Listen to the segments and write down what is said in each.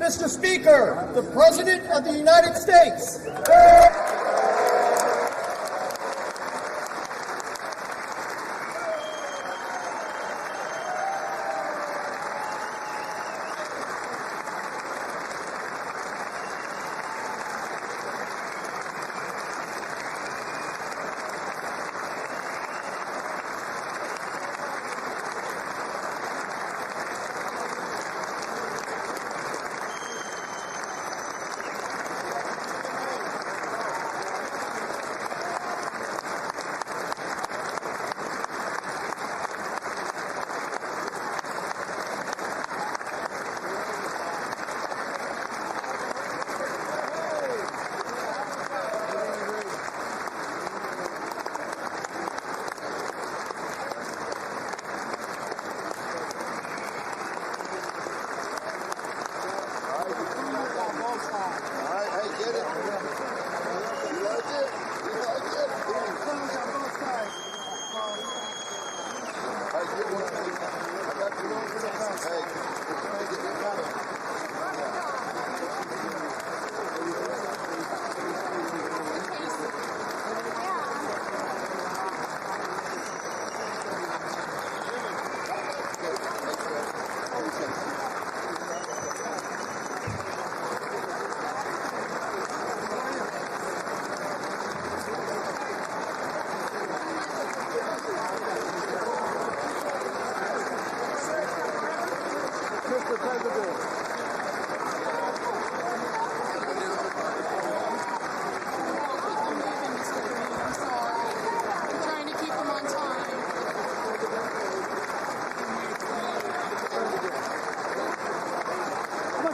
Mr. Speaker, the President of the United States.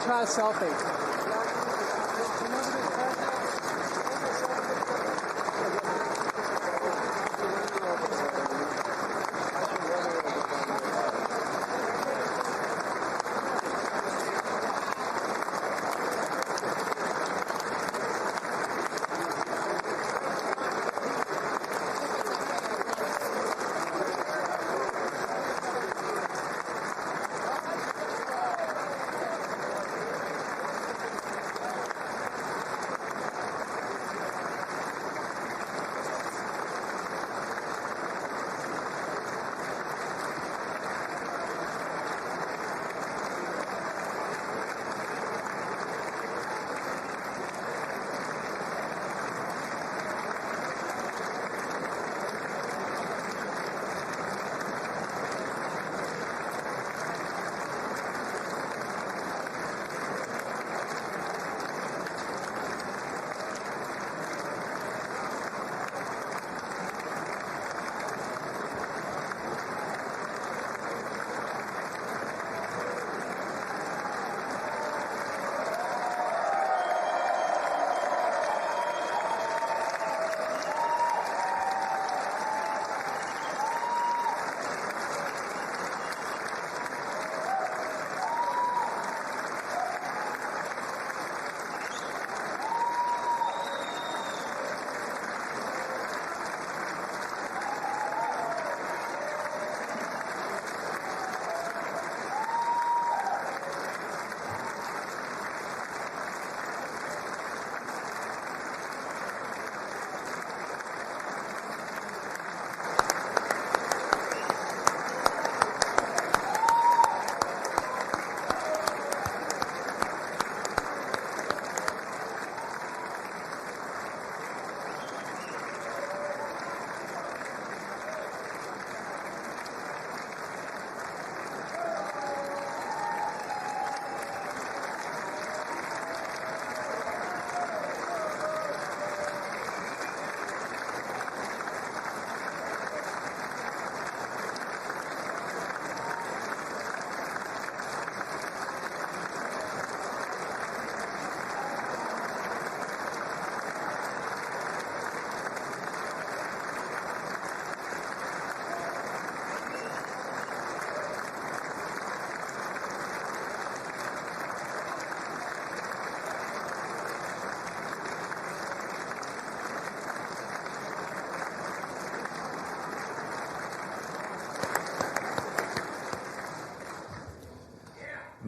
Try a selfie.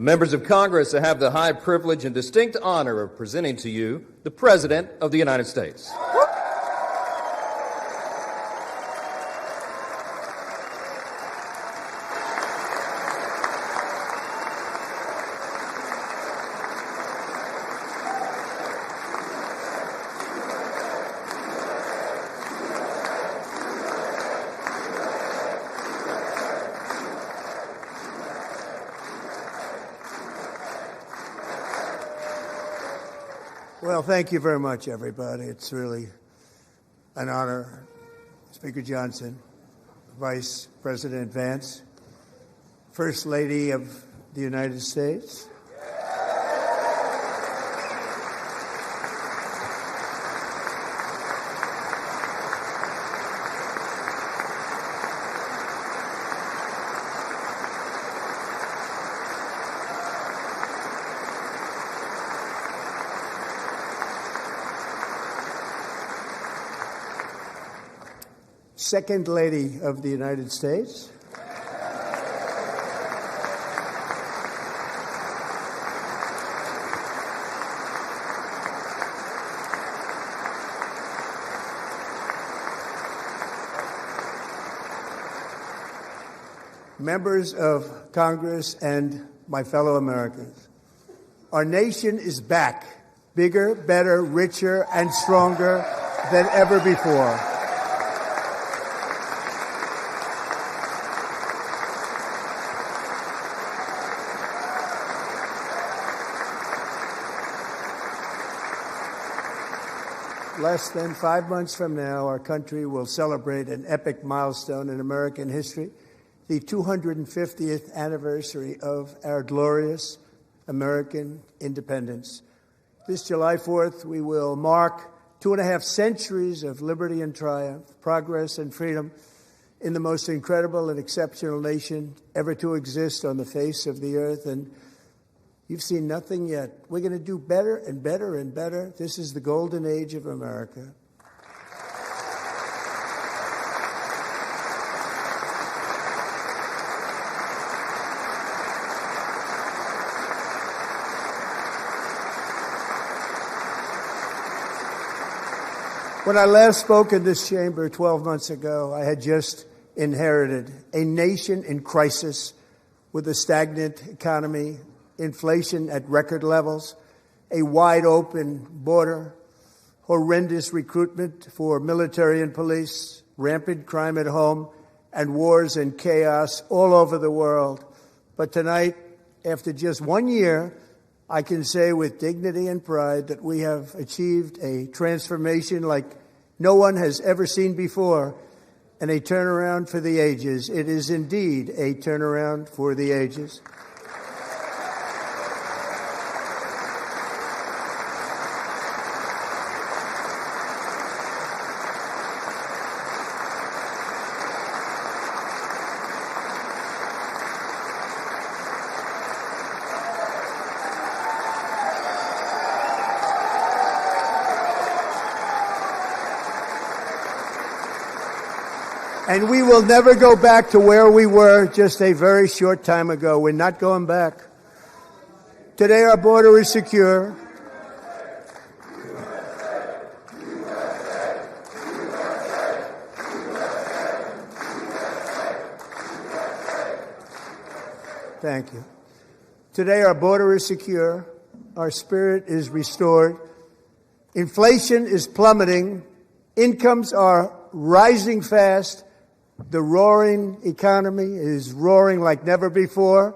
Members of Congress, I have the high privilege and distinct honor of presenting to you the President of the United States. Well, thank you very much, everybody. It's really an honor. Speaker Johnson, Vice President Vance, First Lady of the United States, Second Lady of the United States, members of Congress, and my fellow Americans. Our nation is back, bigger, better, richer, and stronger than ever before. Less than 5 months from now, our country will celebrate an epic milestone in American history, the 250th anniversary of our glorious American independence. This July 4th, we will mark 2.5 centuries of liberty and triumph, progress and freedom in the most incredible and exceptional nation ever to exist on the face of the earth. And you've seen nothing yet. We're going to do better and better and better. This is the golden age of America. When I last spoke in this chamber 12 months ago, I had just inherited a nation in crisis with a stagnant economy, inflation at record levels, a wide-open border, horrendous recruitment for military and police, rampant crime at home, and wars and chaos all over the world. But tonight, after just 1 year, I can say with dignity and pride that we have achieved a transformation like no one has ever seen before, and a turnaround for the ages. It is indeed a turnaround for the ages. And we will never go back to where we were just a very short time ago. We're not going back. Today our border is secure. Thank you. Today our border is secure. Our spirit is restored. Inflation is plummeting. Incomes are rising fast. The roaring economy is roaring like never before,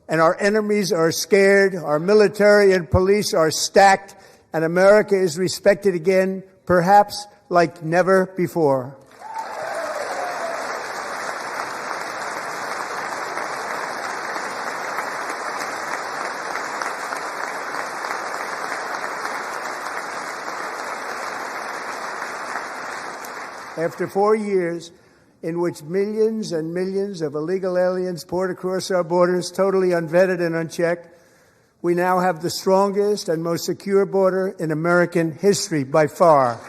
and our enemies are scared. Our military and police are stacked, and America is respected again, perhaps like never before. After 4 years in which millions and millions of illegal aliens poured across our borders, totally unvetted and unchecked, we now have the strongest and most secure border in American history by far.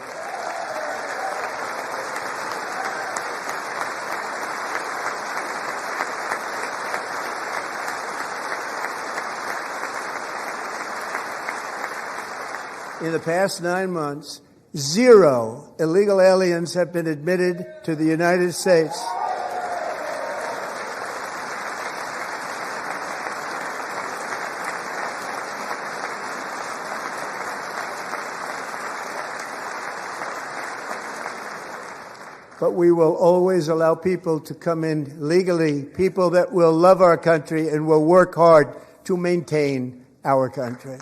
in the past 9 months, 0 illegal aliens have been admitted to the United States. But we will always allow people to come in legally, people that will love our country and will work hard to maintain our country.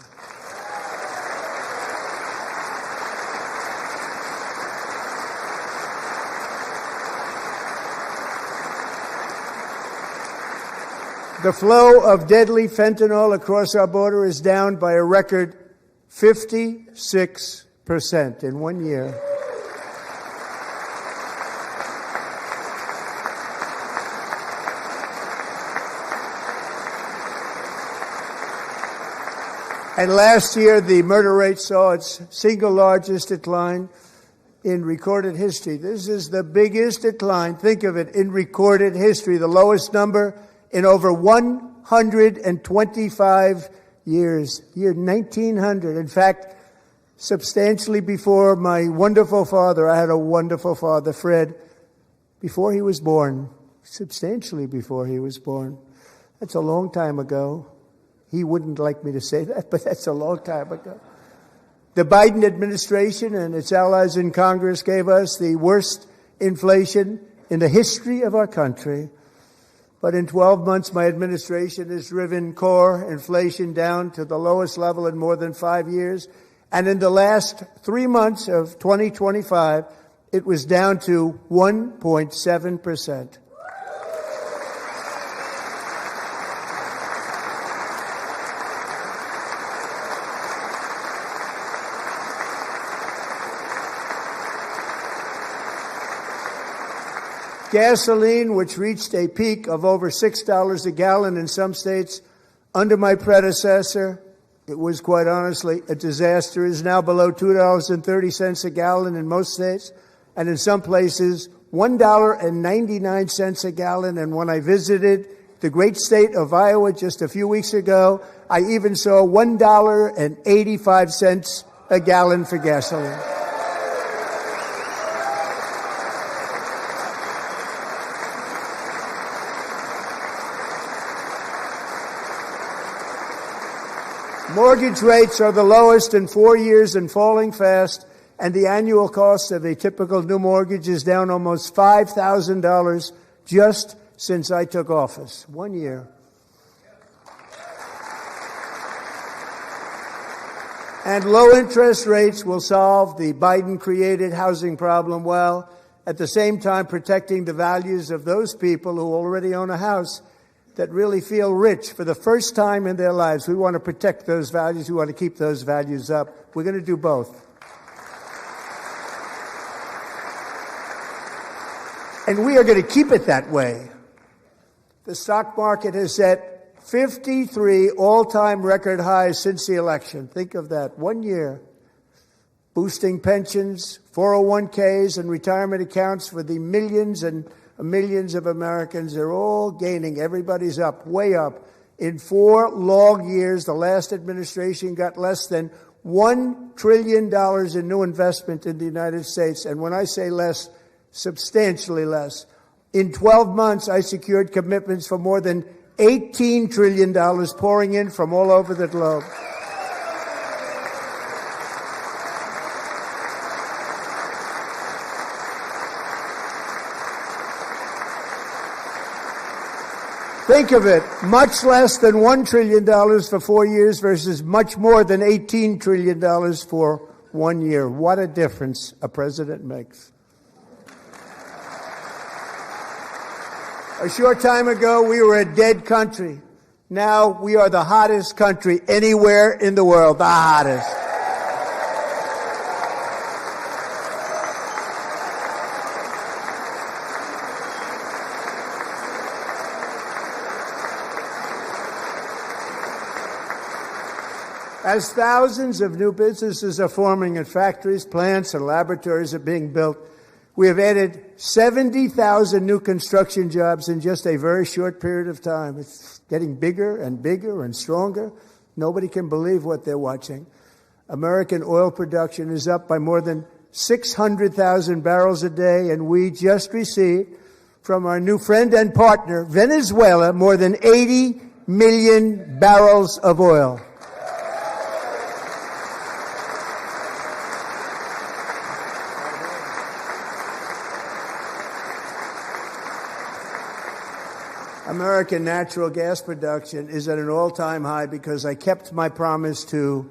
The flow of deadly fentanyl across our border is down by a record 56% in 1 year. And last year, the murder rate saw its single largest decline in recorded history. This is the biggest decline, think of it, in recorded history, the lowest number in over 125 years, year 1900. In fact, substantially before my wonderful father, I had a wonderful father, Fred, before he was born, substantially before he was born. That's a long time ago. He wouldn't like me to say that, but that's a long time ago. The Biden administration and its allies in Congress gave us the worst inflation in the history of our country. But in 12 months, my administration has driven core inflation down to the lowest level in more than 5 years. And in the last 3 months of 2025, it was down to 1.7%. Gasoline, which reached a peak of over $6 a gallon in some states under my predecessor, it was quite honestly a disaster, is now below $2.30 a gallon in most states, and in some places, $1.99 a gallon. And when I visited the great state of Iowa just a few weeks ago, I even saw $1.85 a gallon for gasoline. Mortgage rates are the lowest in 4 years and falling fast, and the annual cost of a typical new mortgage is down almost $5,000 just since I took office. 1 year. And low interest rates will solve the Biden-created housing problem while at the same time protecting the values of those people who already own a house that really feel rich for the first time in their lives. We want to protect those values. We want to keep those values up. We're going to do both. And we are going to keep it that way. The stock market has set 53 all-time record highs since the election. Think of that. 1 year. Boosting pensions, 401ks, and retirement accounts for the millions and millions of Americans. They're all gaining. Everybody's up, way up. In 4 long years, the last administration got less than $1 trillion in new investment in the United States. And when I say less, substantially less. In 12 months, I secured commitments for more than $18 trillion pouring in from all over the globe. Think of it, much less than $1 trillion for 4 years versus much more than $18 trillion for 1 year. What a difference a president makes. A short time ago, we were a dead country. Now we are the hottest country anywhere in the world, the hottest. As thousands of new businesses are forming and factories, plants, and laboratories are being built, we have added 70,000 new construction jobs in just a very short period of time. It's getting bigger and bigger and stronger. Nobody can believe what they're watching. American oil production is up by more than 600,000 barrels a day, and we just received from our new friend and partner, Venezuela, more than 80 million barrels of oil. American natural gas production is at an all-time high because I kept my promise to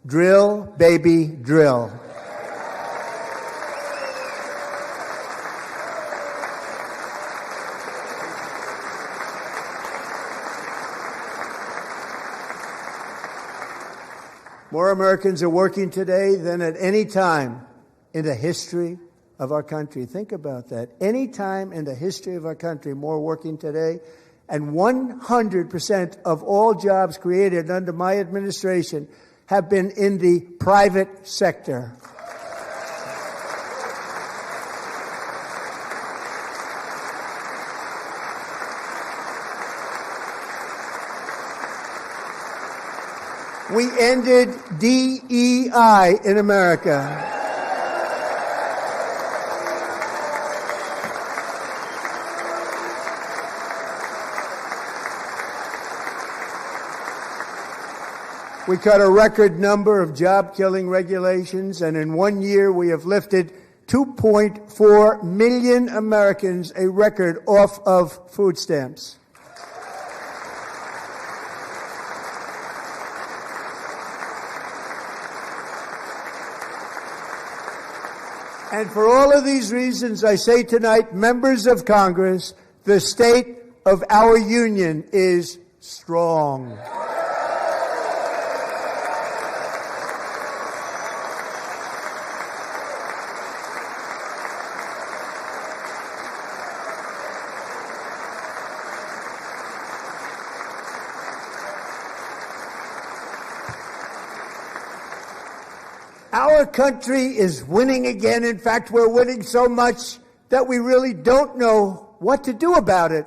drill, baby, drill. More Americans are working today than at any time in the history of our country. Think about that. Any time in the history of our country, more working today. And 100% of all jobs created under my administration have been in the private sector. We ended DEI in America. We cut a record number of job-killing regulations, and in 1 year we have lifted 2.4 million Americans, a record, off of food stamps. And for all of these reasons, I say tonight, members of Congress, the state of our union is strong. Our country is winning again. In fact, we're winning so much that we really don't know what to do about it.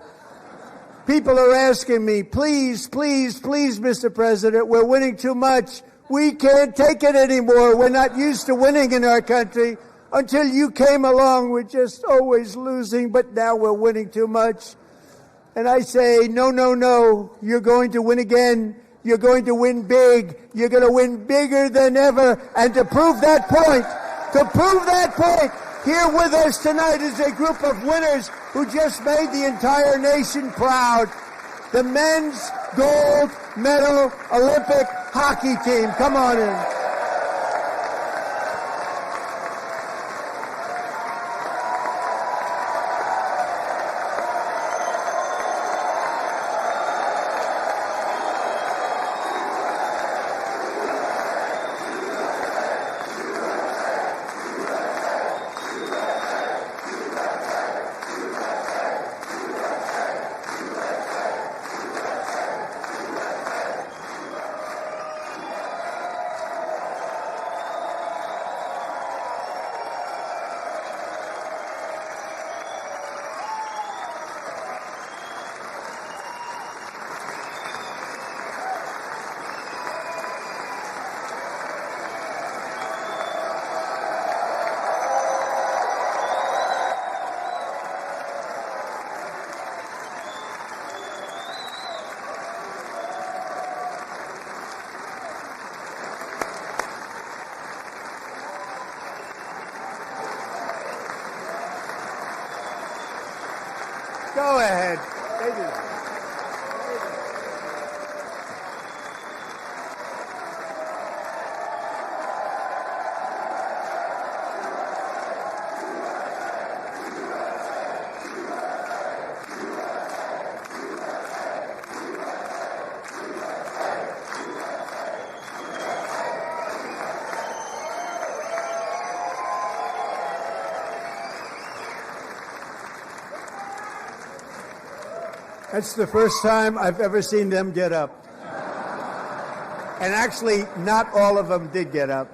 People are asking me, please, please, please, Mr. President, we're winning too much. We can't take it anymore. We're not used to winning in our country. Until you came along, we're just always losing, but now we're winning too much. And I say, no, no, no, you're going to win again. You're going to win big. You're going to win bigger than ever. And to prove that point, here with us tonight is a group of winners who just made the entire nation proud. The men's gold medal Olympic hockey team. Come on in. Go ahead. That's the first time I've ever seen them get up. And actually, not all of them did get up.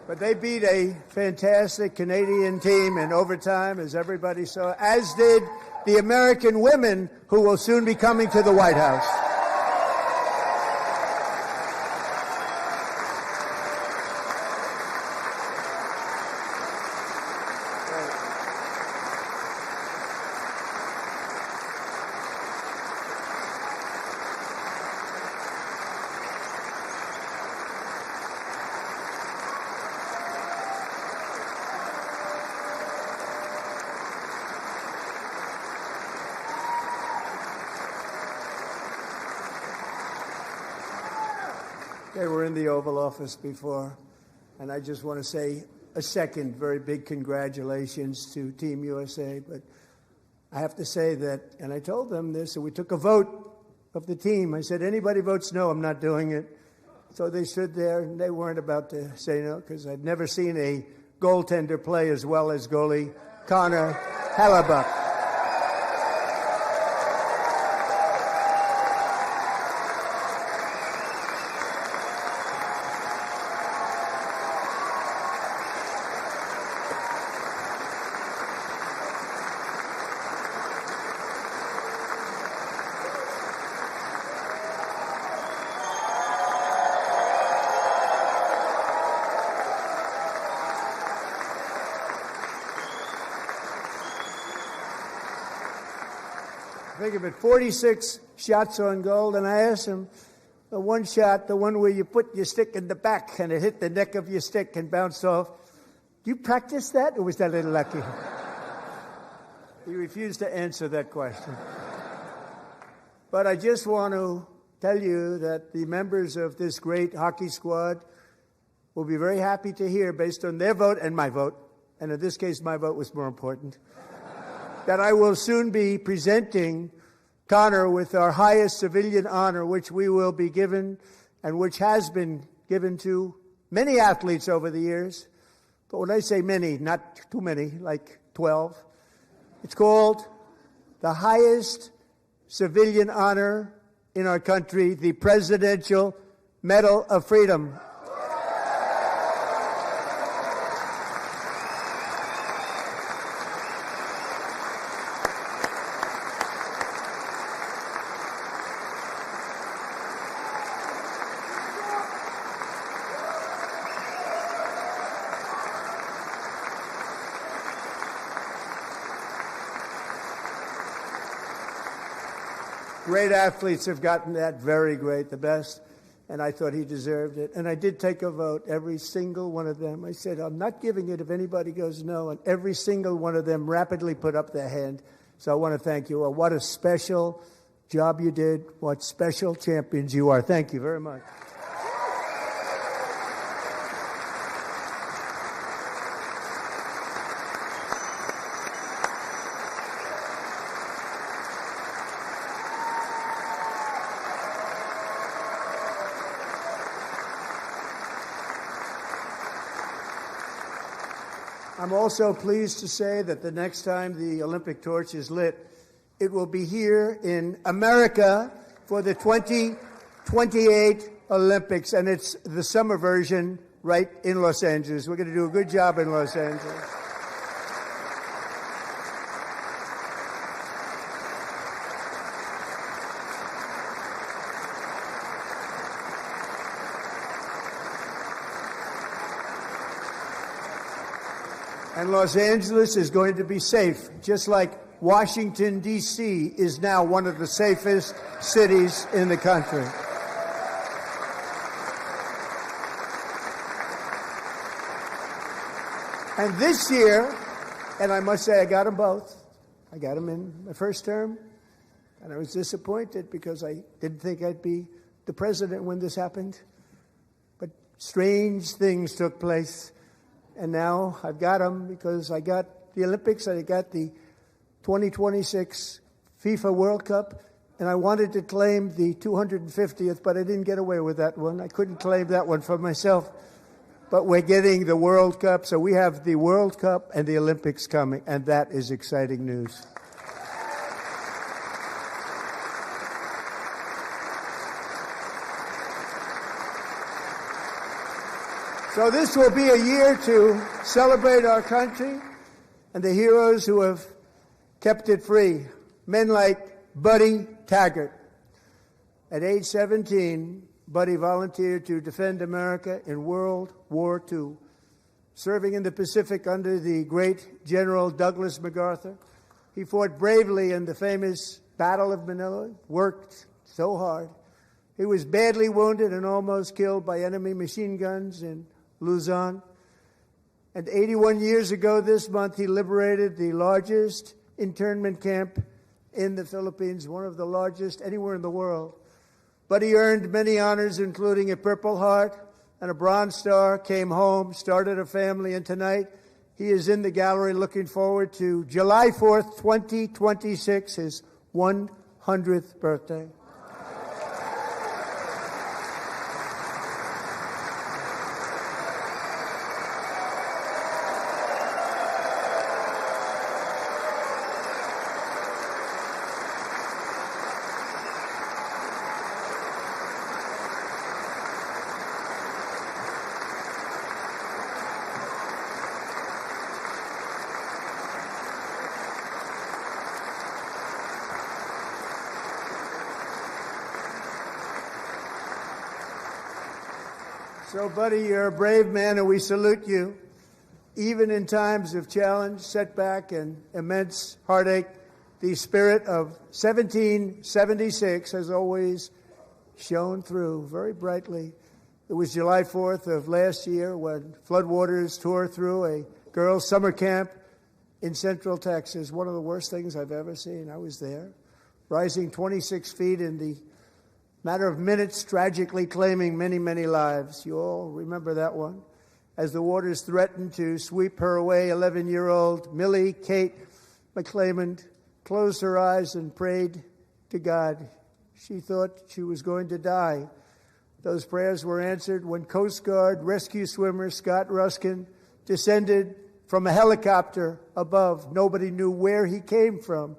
But they beat a fantastic Canadian team in overtime, as everybody saw, as did the American women who will soon be coming to the White House. They were in the Oval Office before. And I just want to say a second very big congratulations to Team USA. But I have to say that, and I told them this, and we took a vote of the team. I said, anybody votes no, I'm not doing it. So they stood there, and they weren't about to say no, because I've never seen a goaltender play as well as goalie Connor Hellebuck. Think of it, 46 shots on goal, and I asked him, the one shot, the one where you put your stick in the back and it hit the neck of your stick and bounced off, do you practice that, or was that a little lucky? He refused to answer that question. But I just want to tell you that the members of this great hockey squad will be very happy to hear, based on their vote and my vote, and in this case my vote was more important, that I will soon be presenting Connor with our highest civilian honor, which we will be given and which has been given to many athletes over the years. But when I say many, not too many, like 12, it's called the highest civilian honor in our country, the Presidential Medal of Freedom. Great athletes have gotten that, very great, the best, and I thought he deserved it. And I did take a vote, every single one of them. I said, I'm not giving it if anybody goes no, and every single one of them rapidly put up their hand. So I want to thank you all. What a special job you did. What special champions you are. Thank you very much. I'm also pleased to say that the next time the Olympic torch is lit, it will be here in America for the 2028 Olympics, and it's the summer version right in Los Angeles. We're going to do a good job in Los Angeles. And Los Angeles is going to be safe, just like Washington, D.C. is now one of the safest cities in the country. And this year, and I must say I got them both. I got them in my first term, and I was disappointed because I didn't think I'd be the president when this happened. But strange things took place. And now I've got them because I got the Olympics, I got the 2026 FIFA World Cup, and I wanted to claim the 250th, but I didn't get away with that one. I couldn't claim that one for myself. But we're getting the World Cup, so we have the World Cup and the Olympics coming, and that is exciting news. So this will be a year to celebrate our country and the heroes who have kept it free. Men like Buddy Taggart. At age 17, Buddy volunteered to defend America in World War II, serving in the Pacific under the great General Douglas MacArthur. He fought bravely in the famous Battle of Manila, worked so hard. He was badly wounded and almost killed by enemy machine guns in Luzon. And 81 years ago this month, he liberated the largest internment camp in the Philippines, one of the largest anywhere in the world. Buddy earned many honors, including a Purple Heart and a Bronze Star, came home, started a family, and tonight he is in the gallery looking forward to July 4th, 2026, his 100th birthday. So, buddy, you're a brave man, and we salute you. Even in times of challenge, setback, and immense heartache, the spirit of 1776 has always shone through very brightly. It was July 4th of last year when floodwaters tore through a girls' summer camp in Central Texas. One of the worst things I've ever seen. I was there, rising 26 feet in the matter of minutes, tragically claiming many, many lives. You all remember that one. As the waters threatened to sweep her away, 11-year-old Millie Kate McClelland closed her eyes and prayed to God. She thought she was going to die. Those prayers were answered when Coast Guard rescue swimmer Scott Ruskin descended from a helicopter above. Nobody knew where he came from.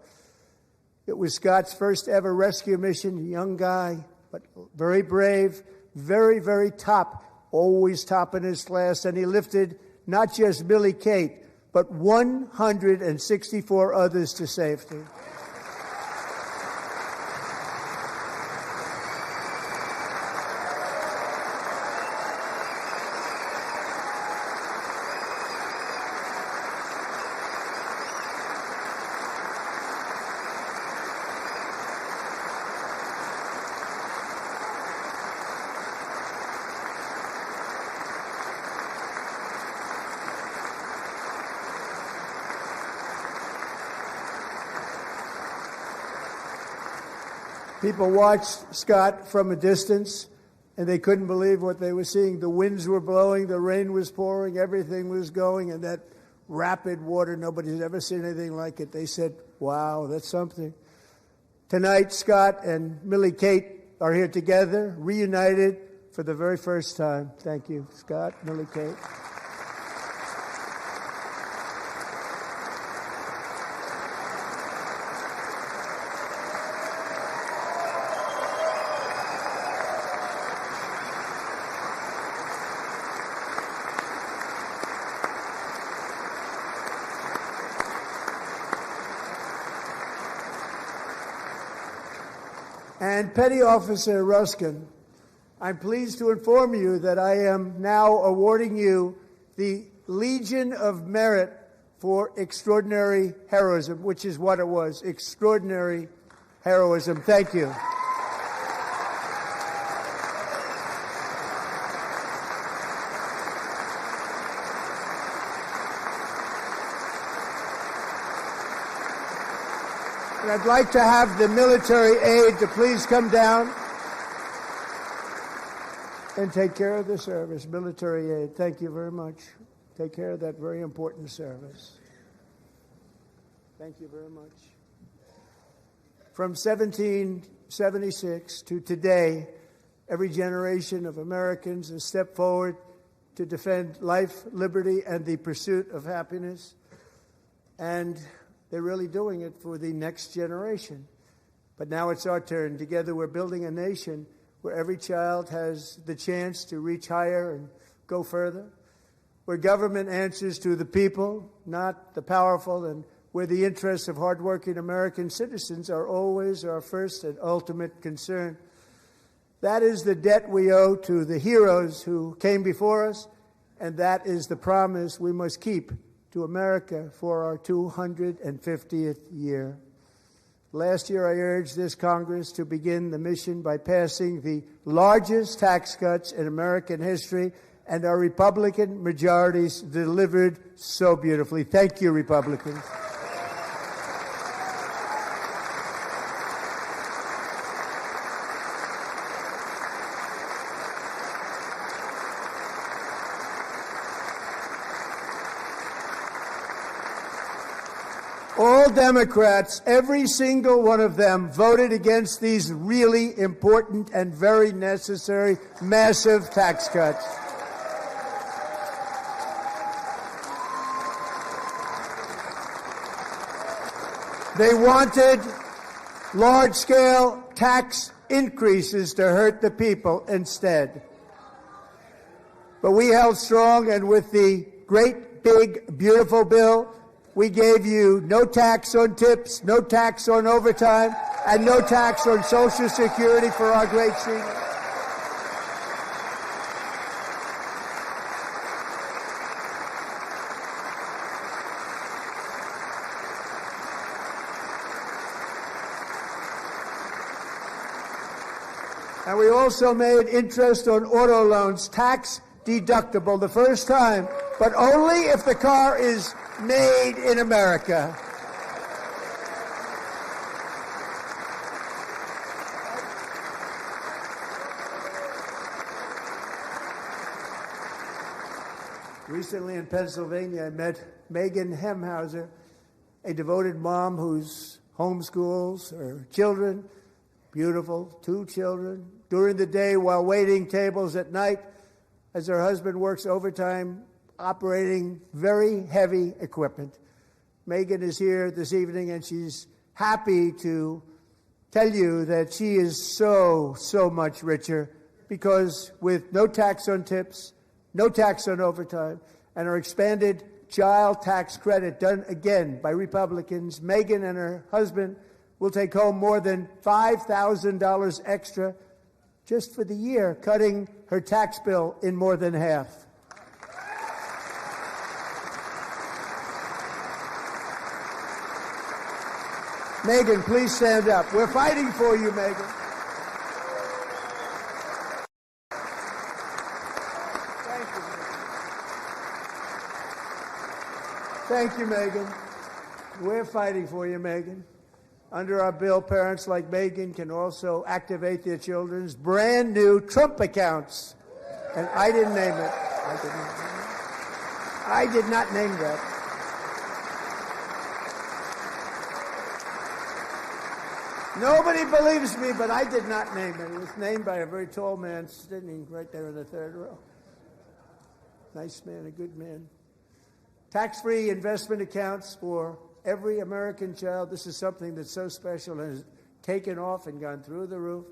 It was Scott's first ever rescue mission, a young guy, but very brave, very, very top, always top in his class. And he lifted not just Millie Kate, but 164 others to safety. People watched Scott from a distance, and they couldn't believe what they were seeing. The winds were blowing, the rain was pouring, everything was going, and that rapid water, nobody's ever seen anything like it. They said, wow, that's something. Tonight, Scott and Millie Kate are here together, reunited for the very first time. Thank you, Scott, Millie Kate. And Petty Officer Ruskin, I'm pleased to inform you that I am now awarding you the Legion of Merit for extraordinary heroism, which is what it was, extraordinary heroism. Thank you. And I'd like to have the military aide to please come down and take care of the service. Military aide, thank you very much. Take care of that very important service. Thank you very much. From 1776 to today, every generation of Americans has stepped forward to defend life, liberty, and the pursuit of happiness. And they're really doing it for the next generation. But now it's our turn. Together we're building a nation where every child has the chance to reach higher and go further, where government answers to the people, not the powerful, and where the interests of hardworking American citizens are always our first and ultimate concern. That is the debt we owe to the heroes who came before us, and that is the promise we must keep to America for our 250th year. Last year, I urged this Congress to begin the mission by passing the largest tax cuts in American history, and our Republican majorities delivered so beautifully. Thank you, Republicans. All Democrats, every single one of them, voted against these really important and very necessary massive tax cuts. They wanted large-scale tax increases to hurt the people instead. But we held strong, and with the great, big, beautiful bill, we gave you no tax on tips, no tax on overtime, and no tax on Social Security for our great seniors. And we also made interest on auto loans tax deductible the first time, but only if the car is made in America. Recently in Pennsylvania, I met Megan Hemhauser, a devoted mom who's homeschools her children, beautiful, 2 children, during the day while waiting tables at night as her husband works overtime operating very heavy equipment. Megan is here this evening, and she's happy to tell you that she is so much richer because with no tax on tips, no tax on overtime, and her expanded child tax credit done again by Republicans, Megan and her husband will take home more than $5,000 extra just for the year, cutting her tax bill in more than half. Megan, please stand up. We're fighting for you, Megan. Thank you, Megan. We're fighting for you, Megan. Under our bill, parents like Megan can also activate their children's brand new Trump accounts. And I didn't name it. I did not name that. Nobody believes me, but I did not name it. It was named by a very tall man sitting right there in the third row. Nice man, a good man. Tax-free investment accounts for every American child. This is something that's so special and has taken off and gone through the roof.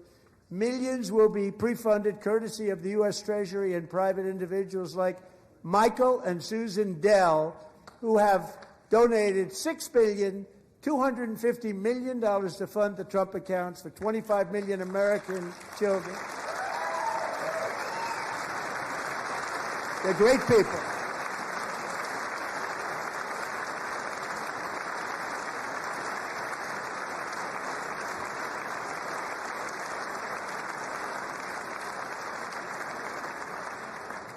Millions will be pre-funded courtesy of the U.S. Treasury and private individuals like Michael and Susan Dell, who have donated $6.25 billion to fund the Trump accounts for 25 million American children. They're great people.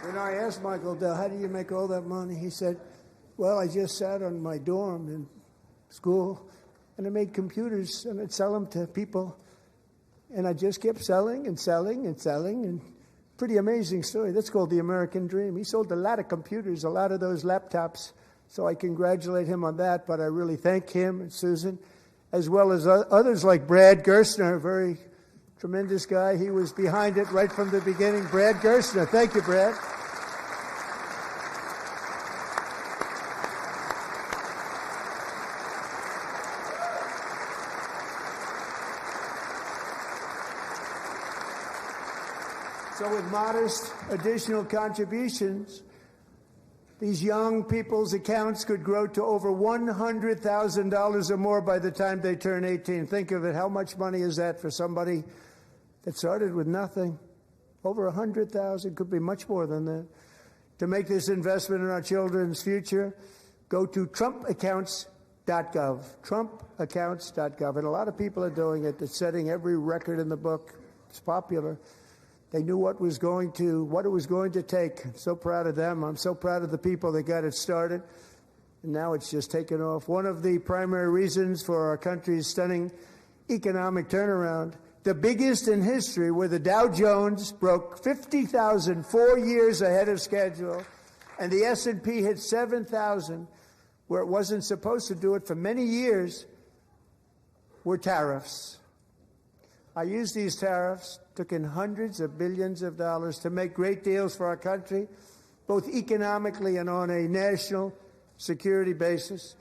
When I asked Michael Dell, how do you make all that money? He said, well, I just sat on my dorm in school, and I made computers, and I'd sell them to people, and I just kept selling and selling and selling, and pretty amazing story. That's called the American dream. He sold a lot of computers, a lot of those laptops, so I congratulate him on that, but I really thank him and Susan, as well as others like Brad Gerstner, a very tremendous guy. He was behind it right from the beginning. Brad Gerstner. Thank you, Brad. So with modest additional contributions, these young people's accounts could grow to over $100,000 or more by the time they turn 18. Think of it. How much money is that for somebody that started with nothing? Over 100,000, could be much more than that. To make this investment in our children's future, go to TrumpAccounts.gov. TrumpAccounts.gov. And a lot of people are doing it. It's setting every record in the book. It's popular. They knew what it was going to take. I'm so proud of them. I'm so proud of the people that got it started. And now it's just taken off. One of the primary reasons for our country's stunning economic turnaround, the biggest in history, where the Dow Jones broke 50,000 4 years ahead of schedule, and the S&P hit 7,000, where it wasn't supposed to do it for many years were tariffs. I used these tariffs, took in hundreds of billions of dollars to make great deals for our country, both economically and on a national security basis.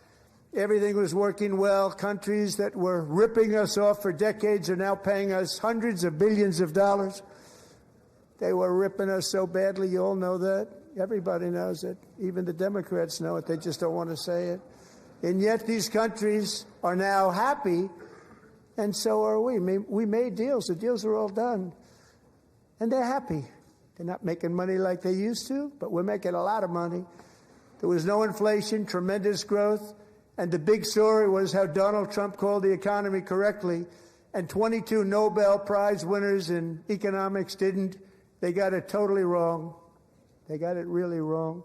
Everything was working well. Countries that were ripping us off for decades are now paying us hundreds of billions of dollars. They were ripping us so badly, you all know that. Everybody knows it. Even the Democrats know it. They just don't want to say it. And yet these countries are now happy, and so are we. We made deals. The deals are all done. And they're happy. They're not making money like they used to, but we're making a lot of money. There was no inflation, tremendous growth, and the big story was how Donald Trump called the economy correctly, and 22 Nobel Prize winners in economics didn't. They got it totally wrong. They got it really wrong.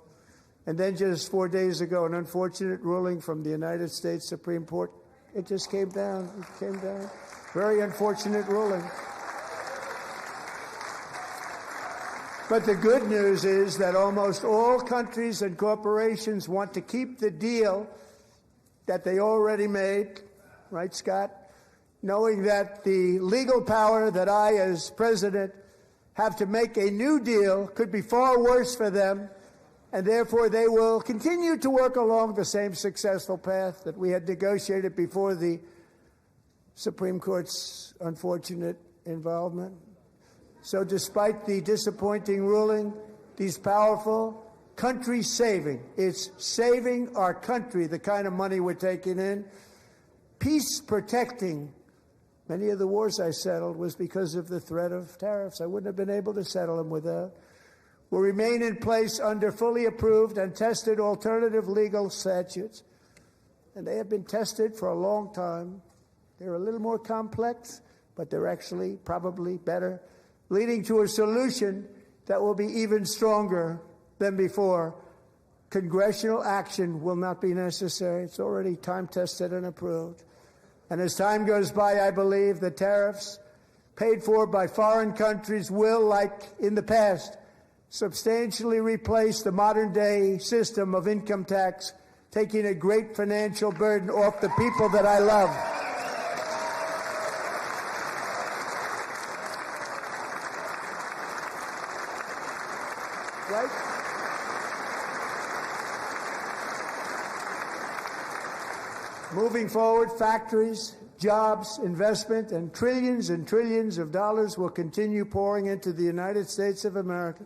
And then just 4 days ago, an unfortunate ruling from the United States Supreme Court. It just came down. It came down. Very unfortunate ruling. But the good news is that almost all countries and corporations want to keep the deal that they already made, right, Scott? Knowing that the legal power that I, as president, have to make a new deal could be far worse for them, and therefore they will continue to work along the same successful path that we had negotiated before the Supreme Court's unfortunate involvement. So despite the disappointing ruling, these powerful country-saving, it's saving our country, the kind of money we're taking in, peace-protecting. Many of the wars I settled was because of the threat of tariffs. I wouldn't have been able to settle them without. Will remain in place under fully approved and tested alternative legal statutes. And they have been tested for a long time. They're a little more complex, but they're actually probably better, leading to a solution that will be even stronger than before. Congressional action will not be necessary. It's already time-tested and approved. And as time goes by, I believe the tariffs paid for by foreign countries will, like in the past, substantially replace the modern-day system of income tax, taking a great financial burden off the people that I love. Right? Moving forward, factories, jobs, investment, and trillions of dollars will continue pouring into the United States of America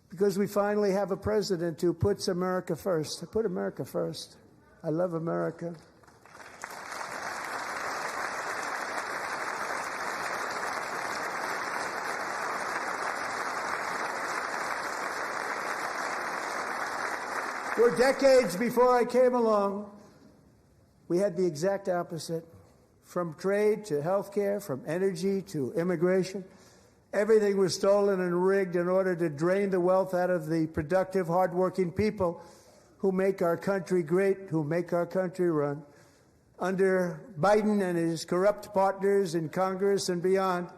because we finally have a president who puts America first. I put America first. I love America. For decades before I came along, we had the exact opposite. From trade to health care, from energy to immigration, everything was stolen and rigged in order to drain the wealth out of the productive, hardworking people who make our country great, who make our country run. Under Biden and his corrupt partners in Congress and beyond,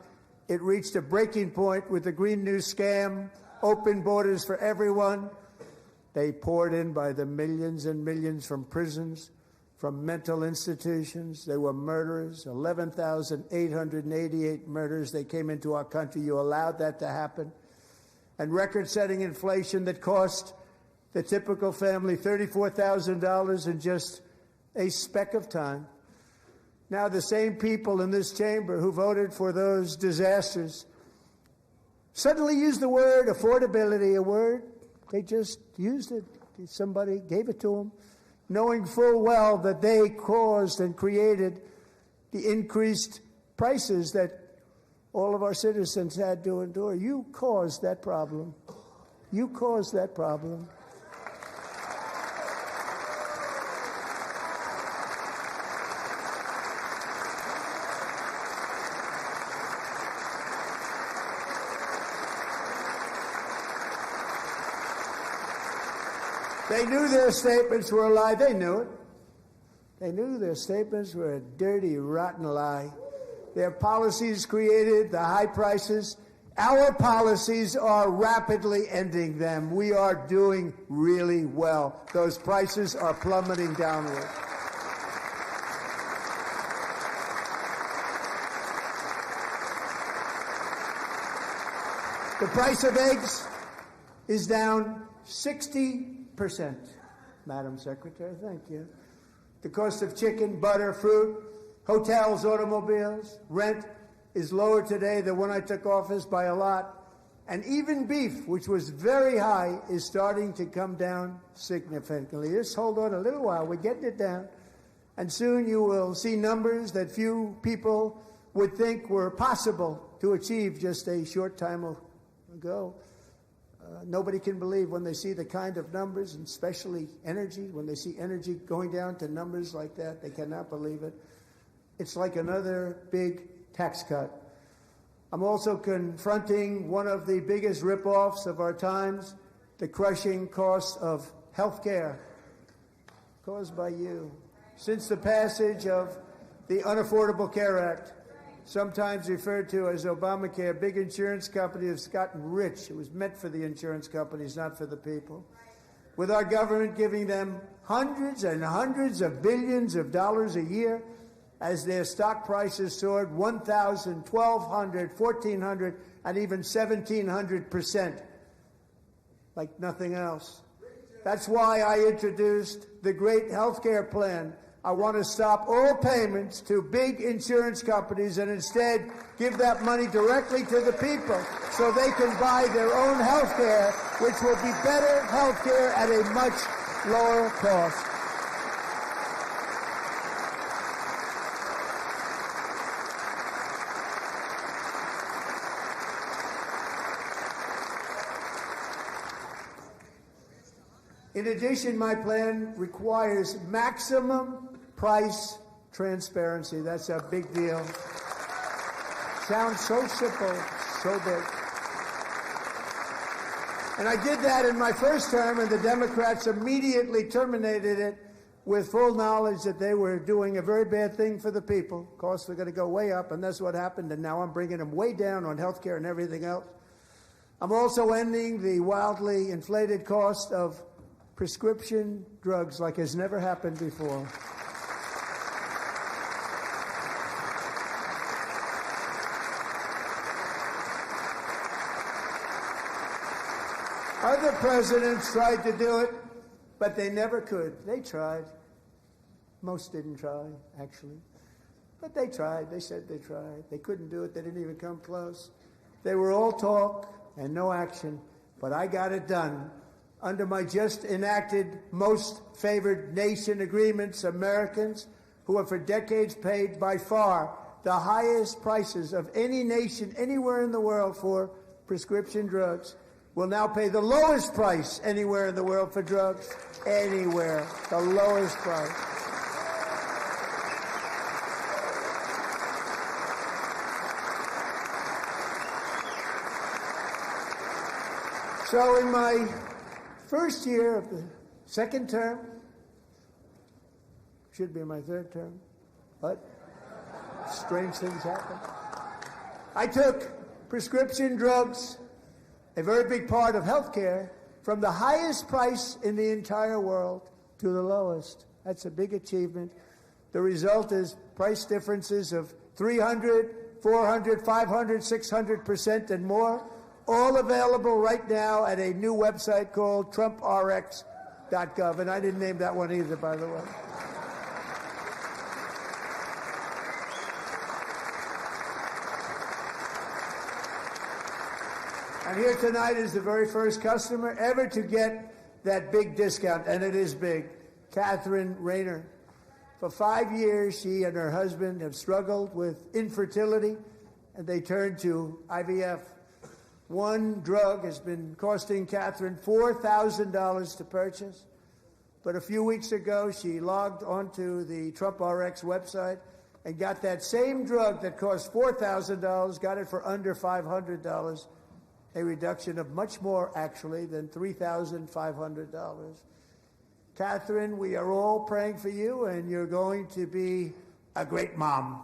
it reached a breaking point with the Green New Scam, open borders for everyone. They poured in by the millions and millions from prisons, from mental institutions. They were murderers, 11,888 murders. They came into our country. You allowed that to happen. And record-setting inflation that cost the typical family $34,000 in just a speck of time. Now the same people in this chamber who voted for those disasters suddenly used the word affordability, a word. They just used it. Somebody gave it to them, knowing full well that they caused and created the increased prices that all of our citizens had to endure. You caused that problem. You caused that problem. They knew their statements were a lie. They knew it. They knew their statements were a dirty, rotten lie. Their policies created the high prices Our policies are rapidly ending them. We are doing really well. Those prices are plummeting downward. The price of eggs is down 60%. Madam Secretary, thank you. The cost of chicken, butter, fruit, hotels, automobiles, rent is lower today than when I took office by a lot. And even beef, which was very high, is starting to come down significantly. Just hold on a little while. We're getting it down. And soon you will see numbers that few people would think were possible to achieve just a short time ago. Nobody can believe when they see the kind of numbers, and especially energy, when they see energy going down to numbers like that, they cannot believe it. It's like another big tax cut. I'm also confronting one of the biggest ripoffs of our times, the crushing cost of health care caused by you. Since the passage of the Unaffordable Care Act, sometimes referred to as Obamacare, big insurance companies have gotten rich. It was meant for the insurance companies, not for the people. With our government giving them hundreds and hundreds of billions of dollars a year as their stock prices soared 1,000, 1,200, 1,400, and even 1,700%, like nothing else. That's why I introduced the great health care plan. I want to stop all payments to big insurance companies and instead give that money directly to the people so they can buy their own health care, which will be better health care at a much lower cost. In addition, my plan requires maximum price transparency. That's a big deal. Sounds so simple, so big. And I did that in my first term, and the Democrats immediately terminated it with full knowledge that they were doing a very bad thing for the people. Costs were going to go way up, and that's what happened, and now I'm bringing them way down on health care and everything else. I'm also ending the wildly inflated cost of prescription drugs like has never happened before. Other presidents tried to do it, but they never could. They tried. Most didn't try, actually. But they tried. They said they tried. They couldn't do it. They didn't even come close. They were all talk and no action, but I got it done. Under my just enacted most favored nation agreements, Americans who have for decades paid by far the highest prices of any nation anywhere in the world for prescription drugs will now pay the lowest price anywhere in the world for drugs. Anywhere. The lowest price. So in my first year of the second term, should be my third term, but strange things happen. I took prescription drugs, a very big part of health care, from the highest price in the entire world to the lowest. That's a big achievement. The result is price differences of 300, 400, 500, 600% and more, all available right now at a new website called TrumpRx.gov. And I didn't name that one either, by the way. And here tonight is the very first customer ever to get that big discount, and it is big, Catherine Rayner. For 5 years, she and her husband have struggled with infertility, and they turned to IVF. One drug has been costing Catherine $4,000 to purchase, but a few weeks ago, she logged onto the TrumpRx website and got that same drug that cost $4,000, got it for under $500. A reduction of much more, actually, than $3,500. Catherine, we are all praying for you, and you're going to be a great mom.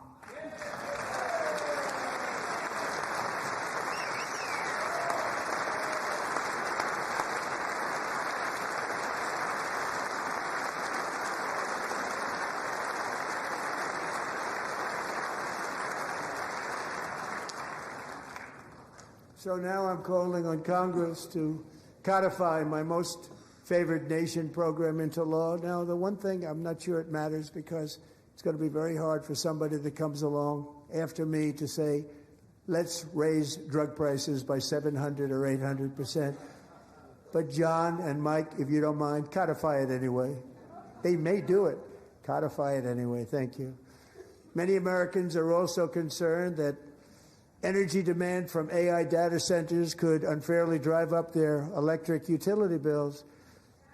So now I'm calling on Congress to codify my most favored nation program into law. Now, the one thing, I'm not sure it matters because it's going to be very hard for somebody that comes along after me to say, let's raise drug prices by 700 or 800%. But John and Mike, if you don't mind, codify it anyway. They may do it. Codify it anyway. Thank you. Many Americans are also concerned that energy demand from AI data centers could unfairly drive up their electric utility bills.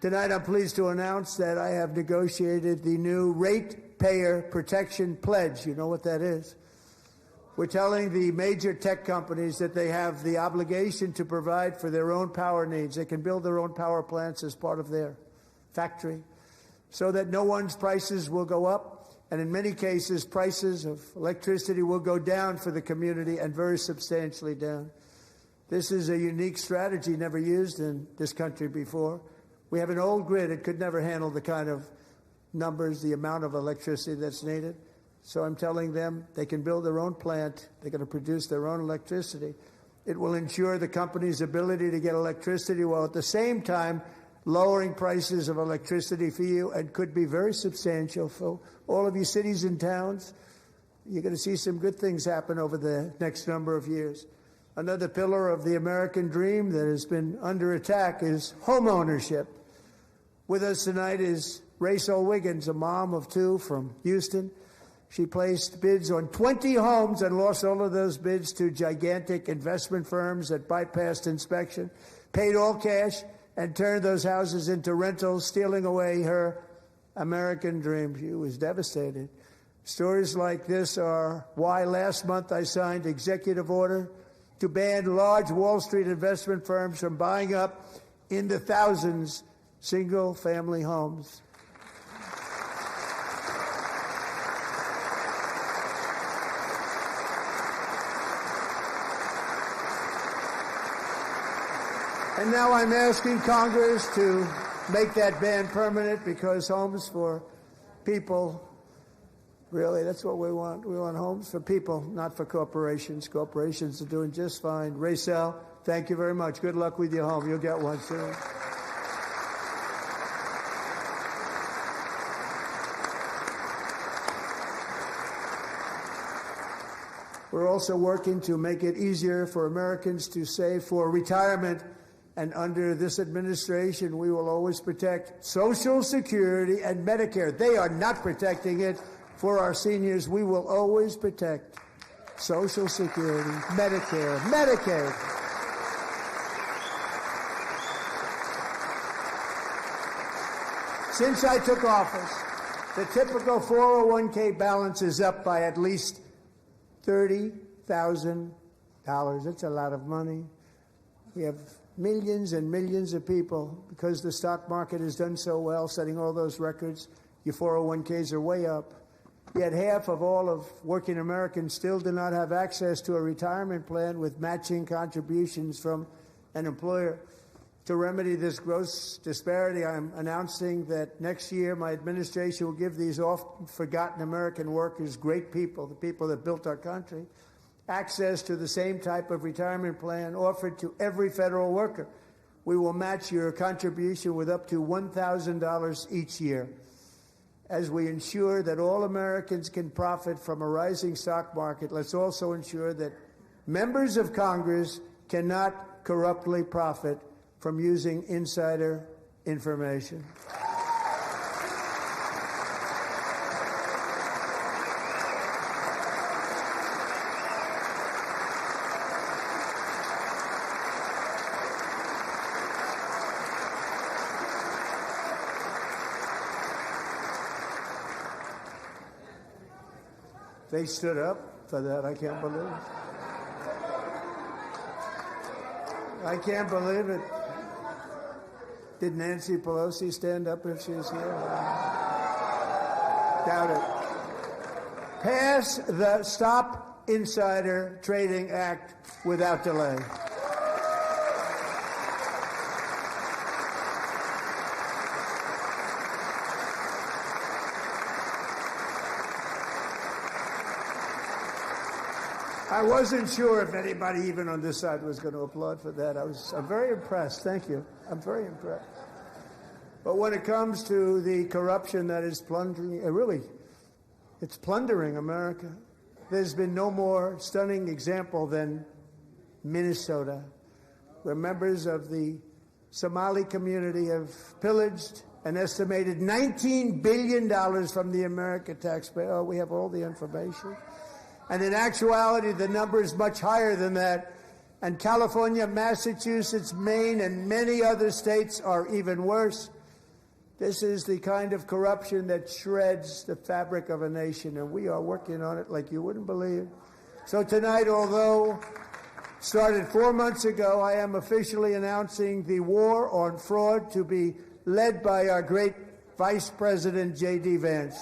Tonight, I'm pleased to announce that I have negotiated the new Ratepayer Protection Pledge. You know what that is? We're telling the major tech companies that they have the obligation to provide for their own power needs. They can build their own power plants as part of their factory so that no one's prices will go up. And in many cases, prices of electricity will go down for the community and very substantially down. This is a unique strategy never used in this country before. We have an old grid. It could never handle the kind of numbers, the amount of electricity that's needed. So I'm telling them they can build their own plant. They're going to produce their own electricity. It will ensure the company's ability to get electricity while at the same time lowering prices of electricity for you, and could be very substantial for all of you cities and towns. You're going to see some good things happen over the next number of years. Another pillar of the American dream that has been under attack is home ownership. With us tonight is Rachel Wiggins, a mom of two from Houston. She placed bids on 20 homes and lost all of those bids to gigantic investment firms that bypassed inspection, paid all cash, and turned those houses into rentals, stealing away her American dream. She was devastated. Stories like this are why last month I signed executive order to ban large Wall Street investment firms from buying up in the thousands single-family homes. And now I'm asking Congress to make that ban permanent, because homes for people, really, that's what we want. We want homes for people, not for corporations. Corporations are doing just fine. Racel, thank you very much. Good luck with your home. You'll get one soon. We're also working to make it easier for Americans to save for retirement. And under this administration, we will always protect Social Security and Medicare. They are not protecting it for our seniors. We will always protect Social Security, Medicare, Medicaid. Since I took office, the typical 401k balance is up by at least $30,000. That's a lot of money. We have millions and millions of people, because the stock market has done so well, setting all those records. Your 401ks are way up. Yet half of all of working Americans still do not have access to a retirement plan with matching contributions from an employer. To remedy this gross disparity, I'm announcing that next year my administration will give these oft-forgotten American workers, great people, the people that built our country, access to the same type of retirement plan offered to every federal worker. We will match your contribution with up to $1,000 each year. As we ensure that all Americans can profit from a rising stock market, let's also ensure that members of Congress cannot corruptly profit from using insider information. They stood up for that. I can't believe it. I can't believe it. Did Nancy Pelosi stand up if she was here? Doubt it. Pass the Stop Insider Trading Act without delay. I wasn't sure if anybody even on this side was going to applaud for that. I'm very impressed. Thank you. I'm very impressed. But when it comes to the corruption that is plundering, it's plundering America. There's been no more stunning example than Minnesota, where members of the Somali community have pillaged an estimated $19 billion from the American taxpayer. Oh, we have all the information. And in actuality, the number is much higher than that. And California, Massachusetts, Maine, and many other states are even worse. This is the kind of corruption that shreds the fabric of a nation, and we are working on it like you wouldn't believe. So tonight, although started 4 months ago, I am officially announcing the war on fraud to be led by our great Vice President, J.D. Vance.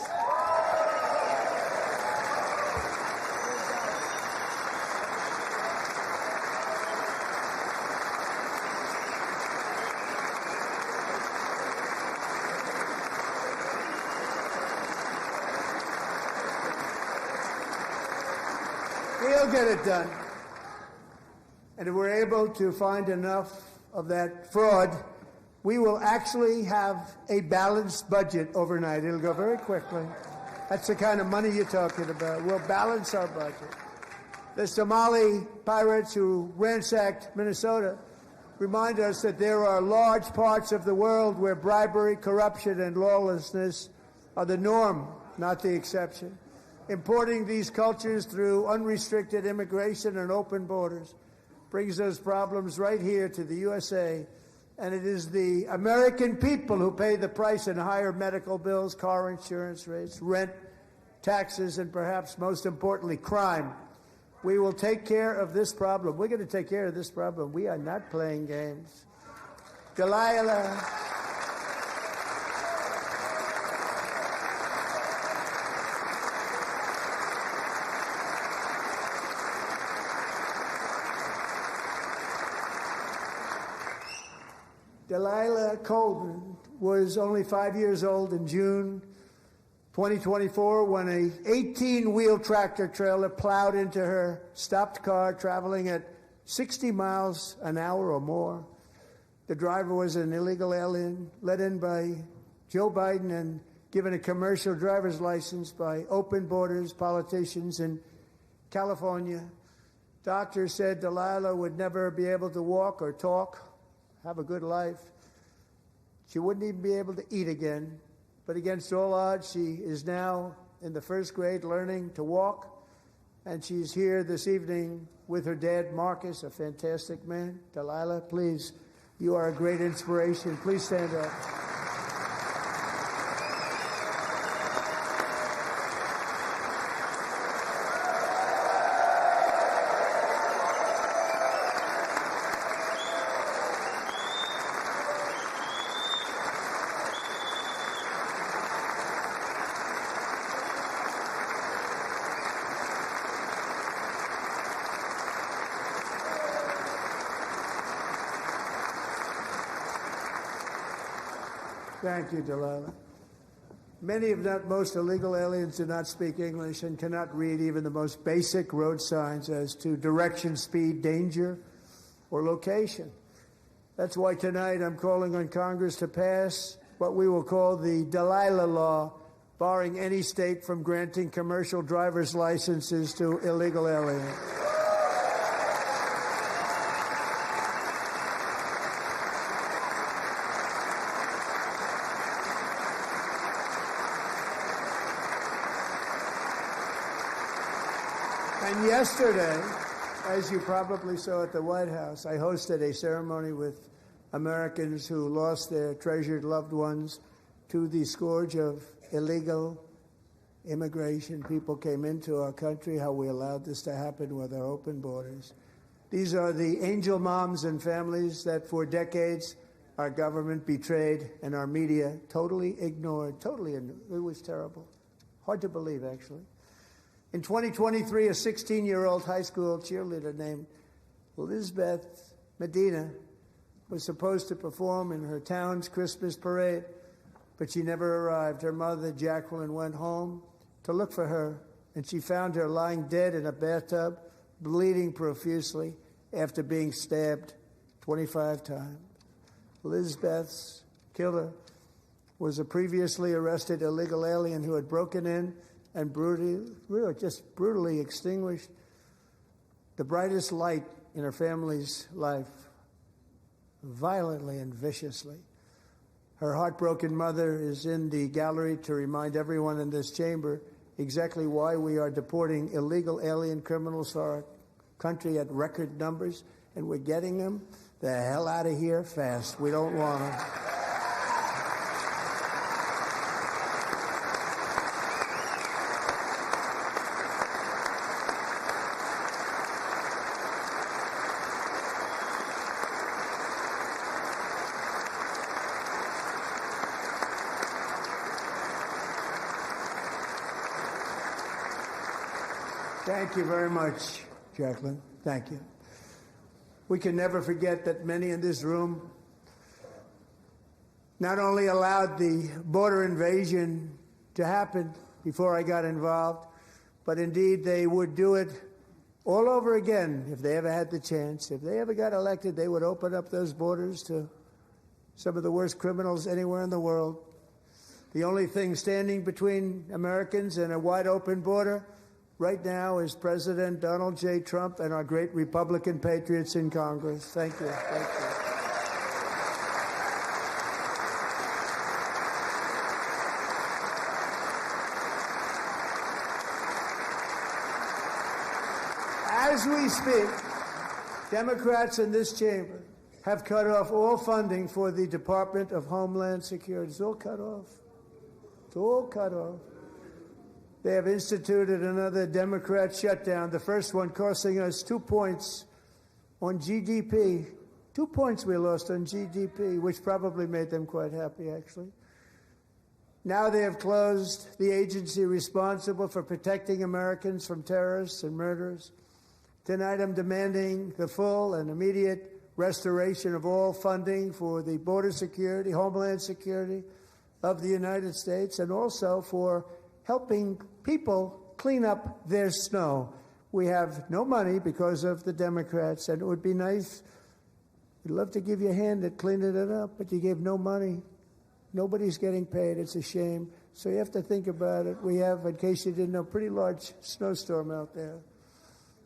We'll get it done. And if we're able to find enough of that fraud, we will actually have a balanced budget overnight. It'll go very quickly. That's the kind of money you're talking about. We'll balance our budget. The Somali pirates who ransacked Minnesota remind us that there are large parts of the world where bribery, corruption, and lawlessness are the norm, not the exception. Importing these cultures through unrestricted immigration and open borders brings those problems right here to the USA. And it is the American people who pay the price in higher medical bills, car insurance rates, rent, taxes, and perhaps most importantly, crime. We will take care of this problem. We're going to take care of this problem. We are not playing games. Delilah. Delilah Colvin was only 5 years old in June 2024 when a 18-wheel tractor trailer plowed into her stopped car traveling at 60 miles an hour or more. The driver was an illegal alien let in by Joe Biden and given a commercial driver's license by open borders politicians in California. Doctors said Delilah would never be able to walk or talk, have a good life. She wouldn't even be able to eat again. But against all odds, she is now in the first grade learning to walk. And she's here this evening with her dad, Marcus, a fantastic man. Delilah, please, you are a great inspiration. Please stand up. Thank you, Delilah. Many, if not most, illegal aliens do not speak English and cannot read even the most basic road signs as to direction, speed, danger, or location. That's why tonight I'm calling on Congress to pass what we will call the Delilah Law, barring any state from granting commercial driver's licenses to illegal aliens. And yesterday, as you probably saw at the White House, I hosted a ceremony with Americans who lost their treasured loved ones to the scourge of illegal immigration. People came into our country, how we allowed this to happen with our open borders. These are the angel moms and families that for decades our government betrayed and our media totally ignored. It was terrible. Hard to believe, actually. In 2023, a 16-year-old high school cheerleader named Elizabeth Medina was supposed to perform in her town's Christmas parade, but she never arrived. Her mother, Jacqueline, went home to look for her, and she found her lying dead in a bathtub bleeding profusely after being stabbed 25 times. Lisbeth's killer was a previously arrested illegal alien who had broken in and brutally extinguished the brightest light in her family's life, violently and viciously. Her heartbroken mother is in the gallery to remind everyone in this chamber exactly why we are deporting illegal alien criminals to our country at record numbers, and we're getting them the hell out of here fast. We don't want them. Thank you very much, Jacqueline. Thank you. We can never forget that many in this room not only allowed the border invasion to happen before I got involved, but indeed they would do it all over again if they ever had the chance. If they ever got elected, they would open up those borders to some of the worst criminals anywhere in the world. The only thing standing between Americans and a wide open border right now is President Donald J. Trump and our great Republican patriots in Congress. Thank you. Thank you. As we speak, Democrats in this chamber have cut off all funding for the Department of Homeland Security. It's all cut off. It's all cut off. They have instituted another Democrat shutdown, the first one costing us 2 points on GDP. 2 points we lost on GDP, which probably made them quite happy, actually. Now they have closed the agency responsible for protecting Americans from terrorists and murderers. Tonight I'm demanding the full and immediate restoration of all funding for the border security, homeland security of the United States, and also for helping people clean up their snow. We have no money because of the Democrats, and it would be nice. We'd love to give you a hand at cleaning it up, but you gave no money. Nobody's getting paid. It's a shame. So you have to think about it. We have, in case you didn't know, a pretty large snowstorm out there.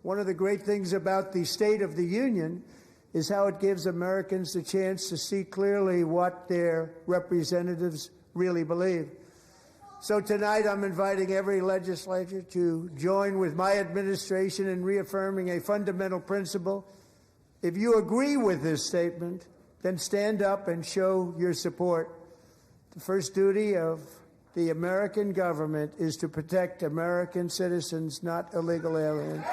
One of the great things about the State of the Union is how it gives Americans the chance to see clearly what their representatives really believe. So tonight I'm inviting every legislator to join with my administration in reaffirming a fundamental principle. If you agree with this statement, then stand up and show your support. The first duty of the American government is to protect American citizens, not illegal aliens.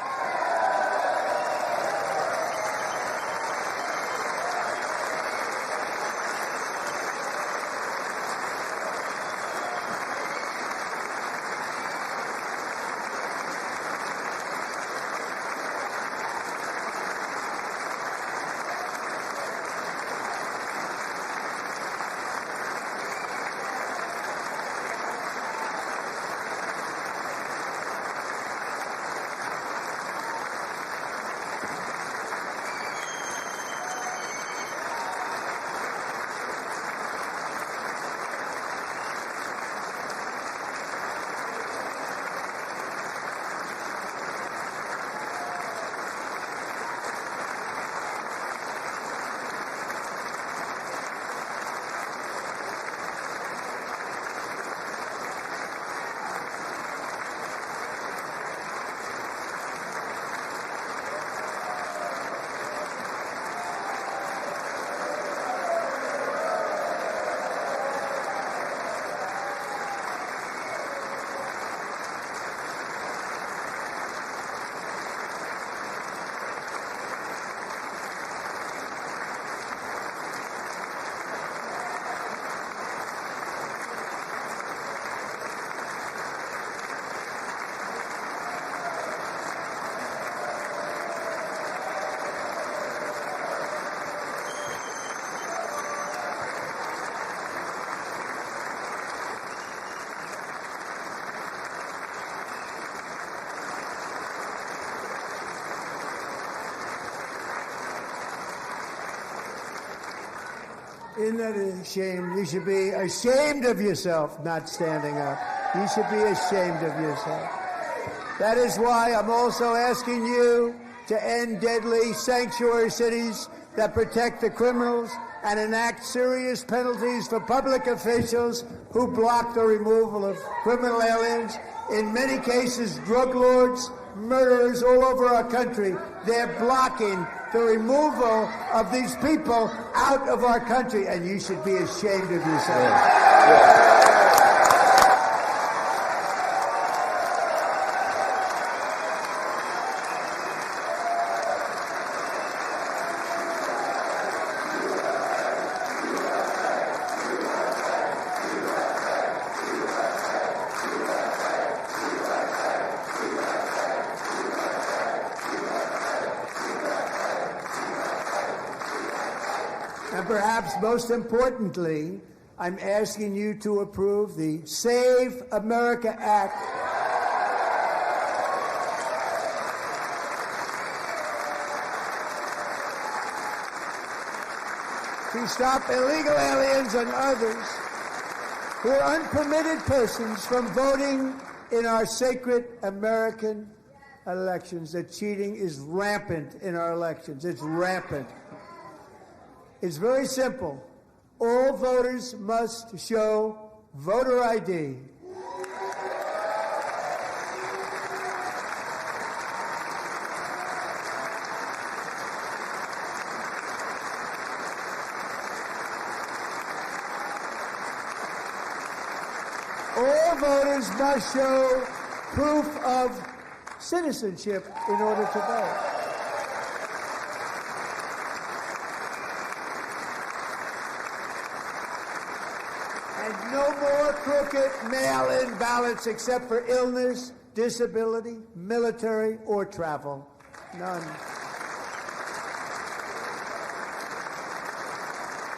Isn't that a shame? You should be ashamed of yourself not standing up. You should be ashamed of yourself. That is why I'm also asking you to end deadly sanctuary cities that protect the criminals and enact serious penalties for public officials who block the removal of criminal aliens. In many cases, drug lords, murderers all over our country, they're blocking the removal of these people out of our country, and you should be ashamed of yourself. And perhaps most importantly, I'm asking you to approve the Save America Act. To stop illegal aliens and others who are unpermitted persons from voting in our sacred American elections. The cheating is rampant in our elections. It's rampant. It's very simple. All voters must show voter ID. All voters must show proof of citizenship in order to vote. And no more crooked mail-in ballots except for illness, disability, military, or travel. None.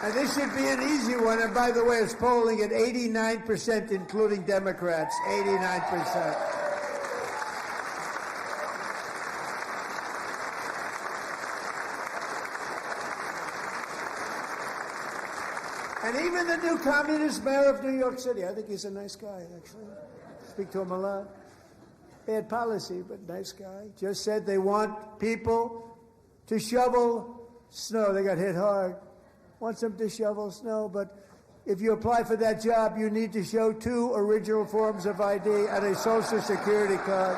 And this should be an easy one. And by the way, it's polling at 89%, including Democrats. 89%. And even the new communist mayor of New York City, I think he's a nice guy, actually. Speak to him a lot. Bad policy, but nice guy. Just said they want people to shovel snow. They got hit hard. Wants them to shovel snow, but if you apply for that job, you need to show 2 original forms of ID and a Social Security card.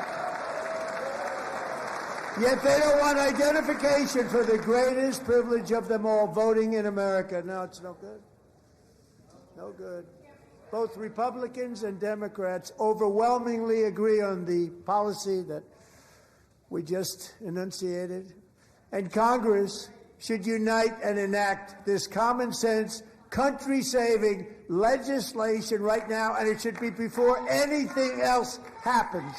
Yet they don't want identification for the greatest privilege of them all, voting in America. No, it's no good. No good. Both Republicans and Democrats overwhelmingly agree on the policy that we just enunciated. And Congress should unite and enact this common sense, country-saving legislation right now, and it should be before anything else happens.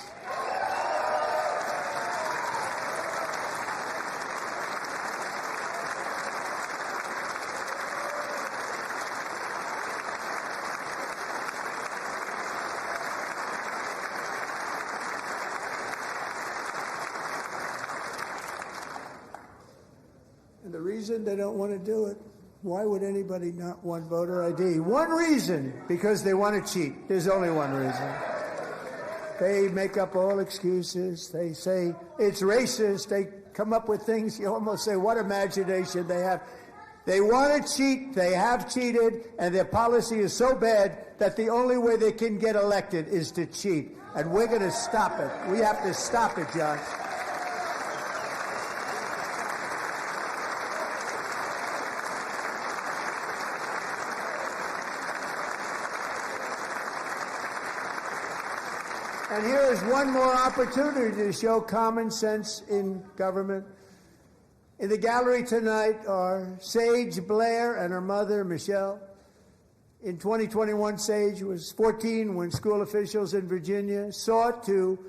And the reason they don't want to do it, why would anybody not want voter ID? One reason, because they want to cheat. There's only one reason. They make up all excuses. They say it's racist. They come up with things you almost say, what imagination they have. They want to cheat. They have cheated. And their policy is so bad that the only way they can get elected is to cheat. And we're going to stop it. We have to stop it, Josh. And here is one more opportunity to show common sense in government. In the gallery tonight are Sage Blair and her mother, Michelle. In 2021, Sage was 14 when school officials in Virginia sought to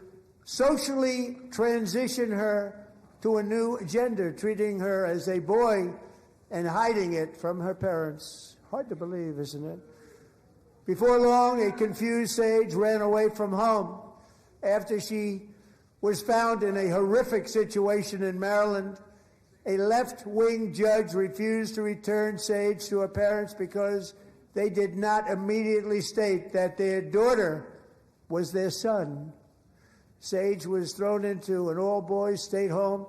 socially transition her to a new gender, treating her as a boy and hiding it from her parents. Hard to believe, isn't it? Before long, a confused Sage ran away from home after she was found in a horrific situation in Maryland A left-wing judge refused to return Sage to her parents because they did not immediately state that their daughter was their son. Sage was thrown into an all-boys state home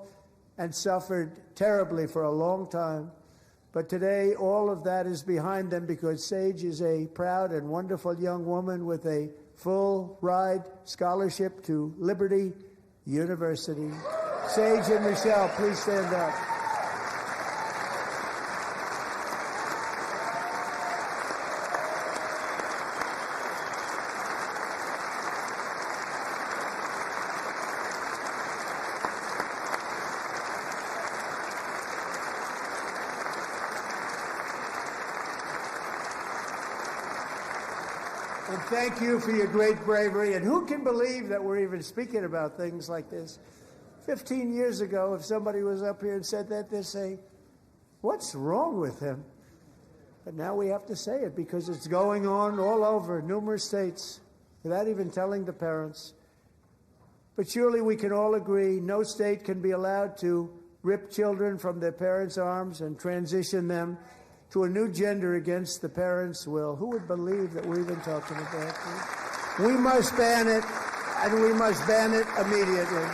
and suffered terribly for a long time. But today, all of that is behind them because Sage is a proud and wonderful young woman with a full-ride scholarship to Liberty University. Sage and Michelle, please stand up. And thank you for your great bravery. And who can believe that we're even speaking about things like this? 15 years ago, if somebody was up here and said that, they'd say, what's wrong with him? But now we have to say it because it's going on all over numerous states without even telling the parents. But surely we can all agree no state can be allowed to rip children from their parents' arms and transition them to a new gender against the parents' will. Who would believe that we're even talking about this? We must ban it, and we must ban it immediately.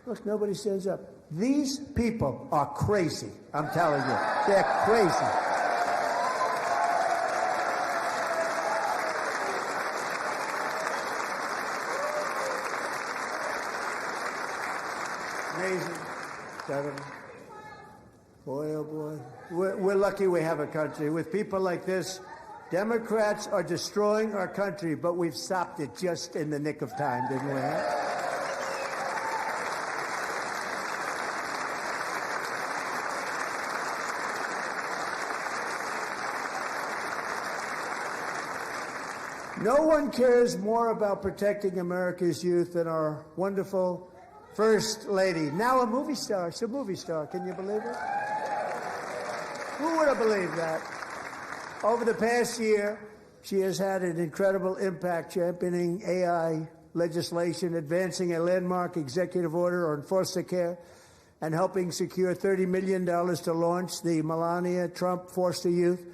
Look, nobody stands up. These people are crazy, I'm telling you. They're crazy. Amazing. Boy, oh boy. We're lucky we have a country. With people like this, Democrats are destroying our country, but we've stopped it just in the nick of time, didn't we? No one cares more about protecting America's youth than our wonderful First Lady, now a movie star. She's a movie star. Can you believe it? Who would have believed that? Over the past year, she has had an incredible impact championing AI legislation, advancing a landmark executive order on foster care, and helping secure $30 million to launch the Melania Trump Foster Youth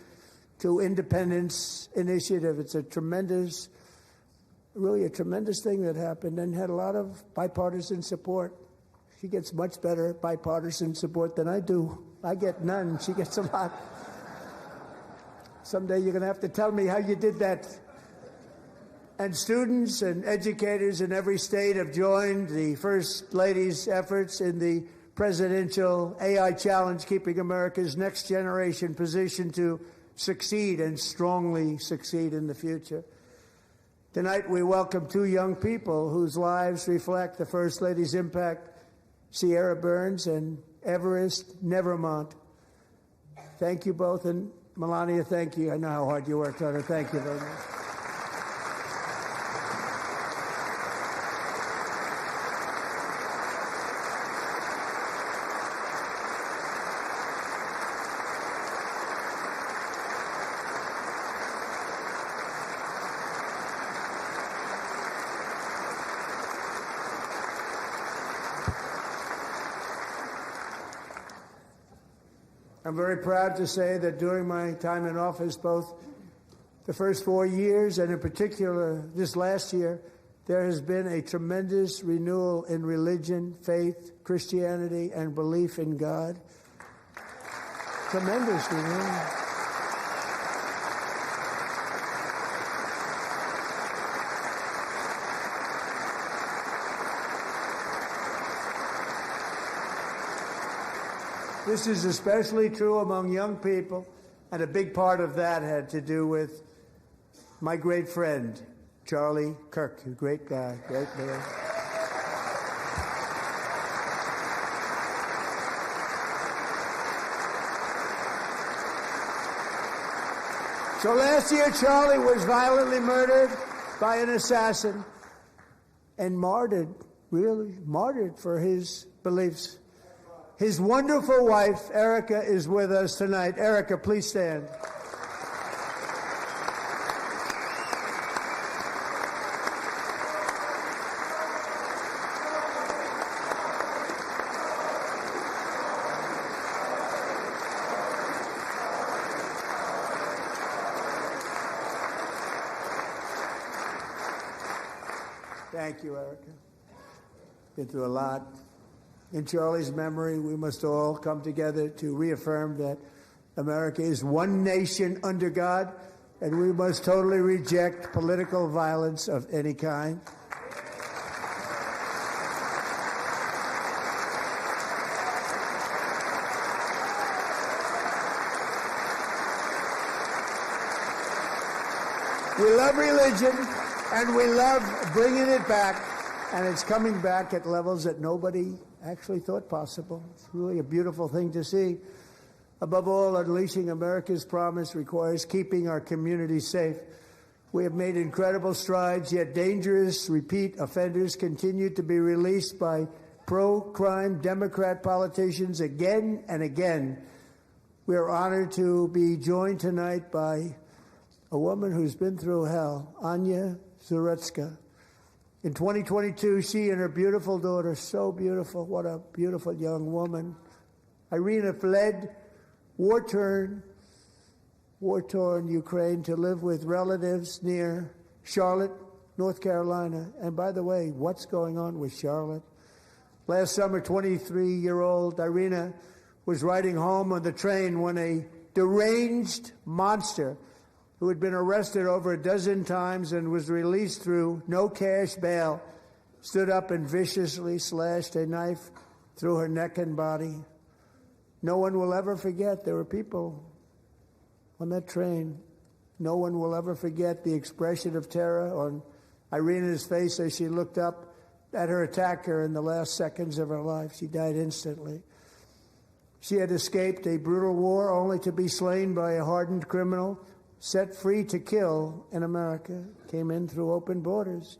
to Independence Initiative. It's a tremendous, really a tremendous thing that happened and had a lot of bipartisan support. She gets much better bipartisan support than I do. I get none. She gets a lot. Someday you're going to have to tell me how you did that. And students and educators in every state have joined the First Lady's efforts in the presidential AI challenge, keeping America's next generation positioned to succeed and strongly succeed in the future. Tonight we welcome two young people whose lives reflect the First Lady's impact, Sierra Burns and Everest Nevermont. Thank you both, and Melania, thank you. I know how hard you worked on it. Thank you very much. I'm very proud to say that during my time in office, both the first 4 years and in particular this last year, there has been a tremendous renewal in religion, faith, Christianity, and belief in God. Tremendous renewal. This is especially true among young people, and a big part of that had to do with my great friend, Charlie Kirk, a great guy, great man. So last year, Charlie was violently murdered by an assassin and martyred, really martyred for his beliefs. His wonderful wife, Erica, is with us tonight. Erica, please stand. Thank you, Erica. Been through a lot. In Charlie's memory, we must all come together to reaffirm that America is one nation under God, and we must totally reject political violence of any kind. We love religion, and we love bringing it back, and it's coming back at levels that nobody actually thought possible. It's really a beautiful thing to see. Above all, unleashing America's promise requires keeping our communities safe. We have made incredible strides, yet dangerous repeat offenders continue to be released by pro-crime Democrat politicians again and again. We are honored to be joined tonight by a woman who's been through hell, Anya Zaretska. In 2022, she and her beautiful daughter, so beautiful, what a beautiful young woman, Irina, fled war-torn Ukraine to live with relatives near Charlotte, North Carolina. And by the way, what's going on with Charlotte? Last summer, 23-year-old Irina was riding home on the train when a deranged monster who had been arrested over a dozen times and was released through no cash bail, stood up and viciously slashed a knife through her neck and body. No one will ever forget. There were people on that train. No one will ever forget the expression of terror on Irina's face as she looked up at her attacker in the last seconds of her life. She died instantly. She had escaped a brutal war only to be slain by a hardened criminal set free to kill in America, came in through open borders.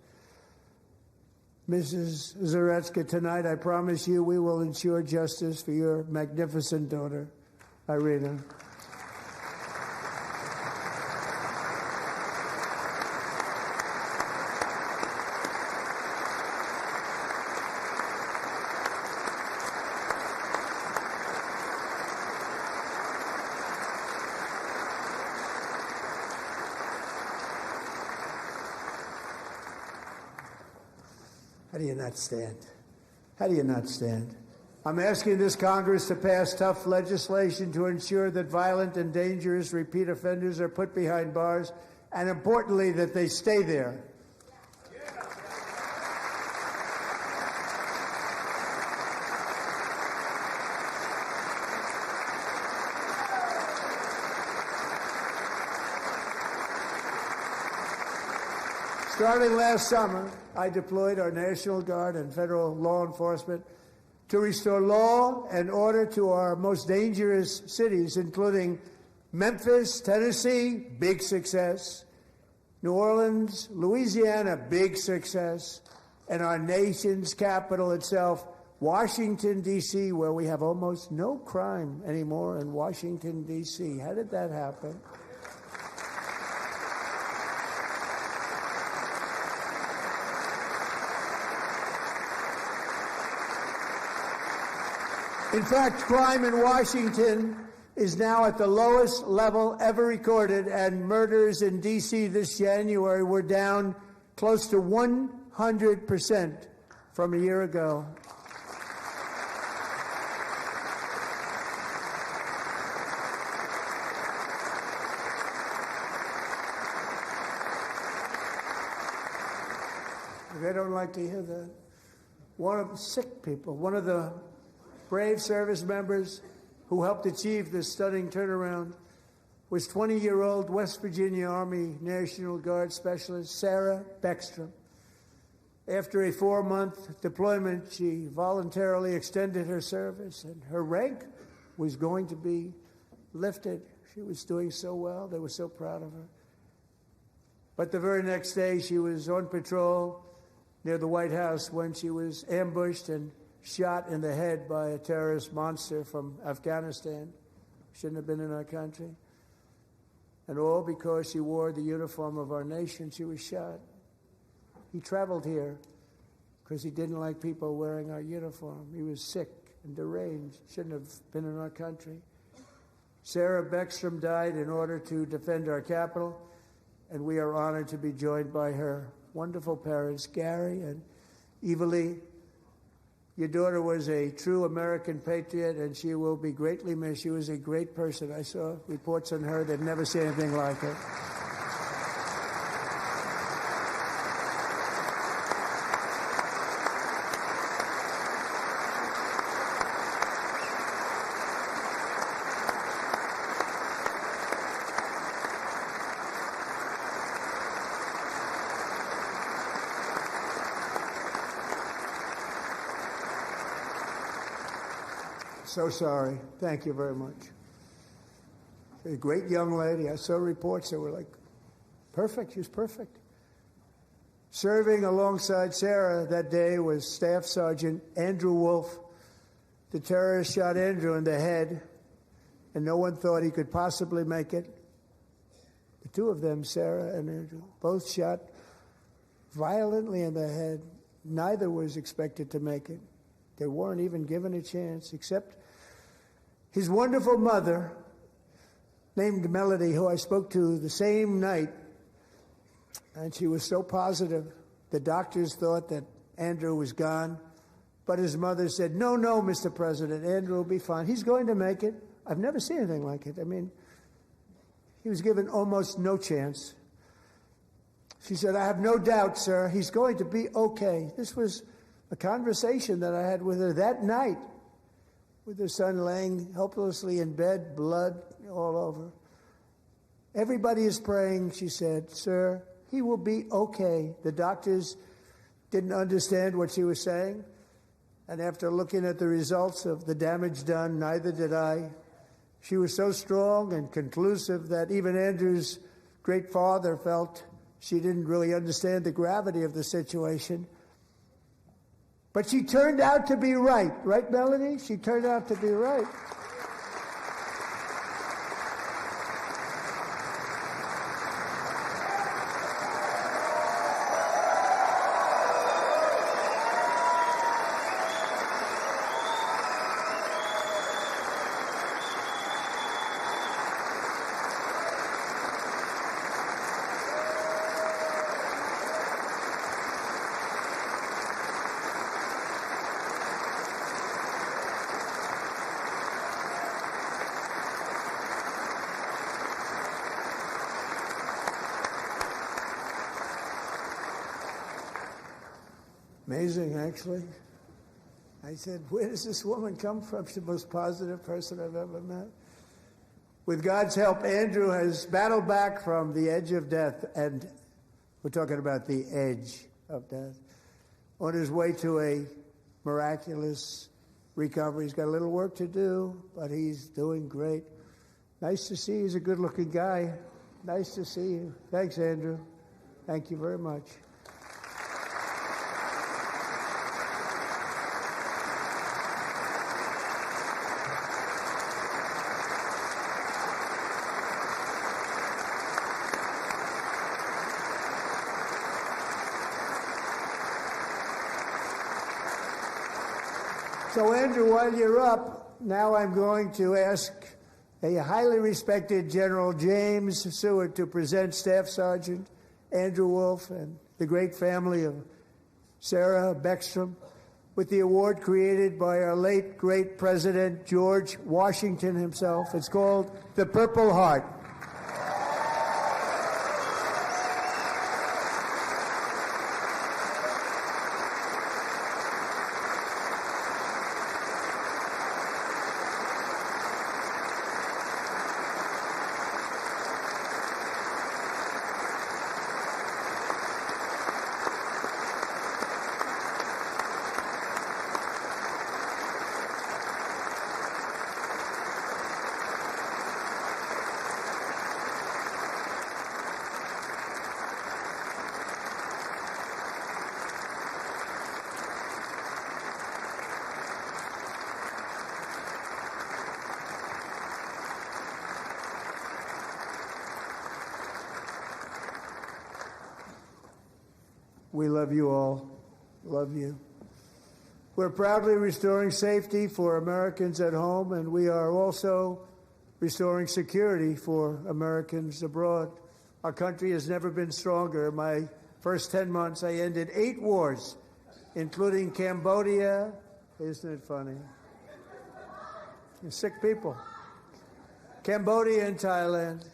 Mrs. Zaretska, tonight I promise you we will ensure justice for your magnificent daughter, Irina. How do you not stand? How do you not stand? I'm asking this Congress to pass tough legislation to ensure that violent and dangerous repeat offenders are put behind bars, and importantly, that they stay there. Starting last summer, I deployed our National Guard and federal law enforcement to restore law and order to our most dangerous cities, including Memphis, Tennessee, big success, New Orleans, Louisiana, big success, and our nation's capital itself, Washington, D.C., where we have almost no crime anymore in Washington, D.C. How did that happen? In fact, crime in Washington is now at the lowest level ever recorded, and murders in D.C. this January were down close to 100% from a year ago. They don't like to hear that. One of the sick people, one of the brave service members who helped achieve this stunning turnaround was 20-year-old West Virginia Army National Guard Specialist Sarah Beckstrom. After a 4-month deployment, she voluntarily extended her service, and her rank was going to be lifted. She was doing so well. They were so proud of her. But the very next day, she was on patrol near the White House when she was ambushed and shot in the head by a terrorist monster from Afghanistan. Shouldn't have been in our country. And all because she wore the uniform of our nation, she was shot. He traveled here because he didn't like people wearing our uniform. He was sick and deranged. Shouldn't have been in our country. Sarah Beckstrom died in order to defend our capital, and we are honored to be joined by her wonderful parents, Gary and Evalie. Your daughter was a true American patriot, and she will be greatly missed. She was a great person. I saw reports on her. They've never seen anything like it. So sorry. Thank you very much. A great young lady. I saw reports that were like, perfect. She was perfect. Serving alongside Sarah that day was Staff Sergeant Andrew Wolf. The terrorist shot Andrew in the head, and no one thought he could possibly make it. The two of them, Sarah and Andrew, both shot violently in the head. Neither was expected to make it. They weren't even given a chance, except his wonderful mother, named Melody, who I spoke to the same night, and she was so positive. The doctors thought that Andrew was gone, but his mother said, no, Mr. President, Andrew will be fine. He's going to make it. I've never seen anything like it. I mean, he was given almost no chance. She said, I have no doubt, sir, he's going to be okay. This was a conversation that I had with her that night, with her son laying helplessly in bed, blood all over. Everybody is praying, she said, sir, he will be okay. The doctors didn't understand what she was saying, and after looking at the results of the damage done, neither did I. She was so strong and conclusive that even Andrew's great father felt she didn't really understand the gravity of the situation. But she turned out to be right. Right, Melanie? She turned out to be right. Amazing, actually. I said, where does this woman come from? She's the most positive person I've ever met. With God's help, Andrew has battled back from the edge of death, and we're talking about the edge of death, on his way to a miraculous recovery. He's got a little work to do, but he's doing great. Nice to see you. He's a good-looking guy. Nice to see you. Thanks, Andrew. Thank you very much. So, Andrew, while you're up, now I'm going to ask a highly respected General James Seward to present Staff Sergeant Andrew Wolf and the great family of Sarah Beckstrom with the award created by our late, great President George Washington himself. It's called the Purple Heart. We love you all. Love you. We're proudly restoring safety for Americans at home, and we are also restoring security for Americans abroad. Our country has never been stronger. My first 10 months, I ended 8 wars, including Cambodia. Isn't it funny? You're sick people. Cambodia and Thailand,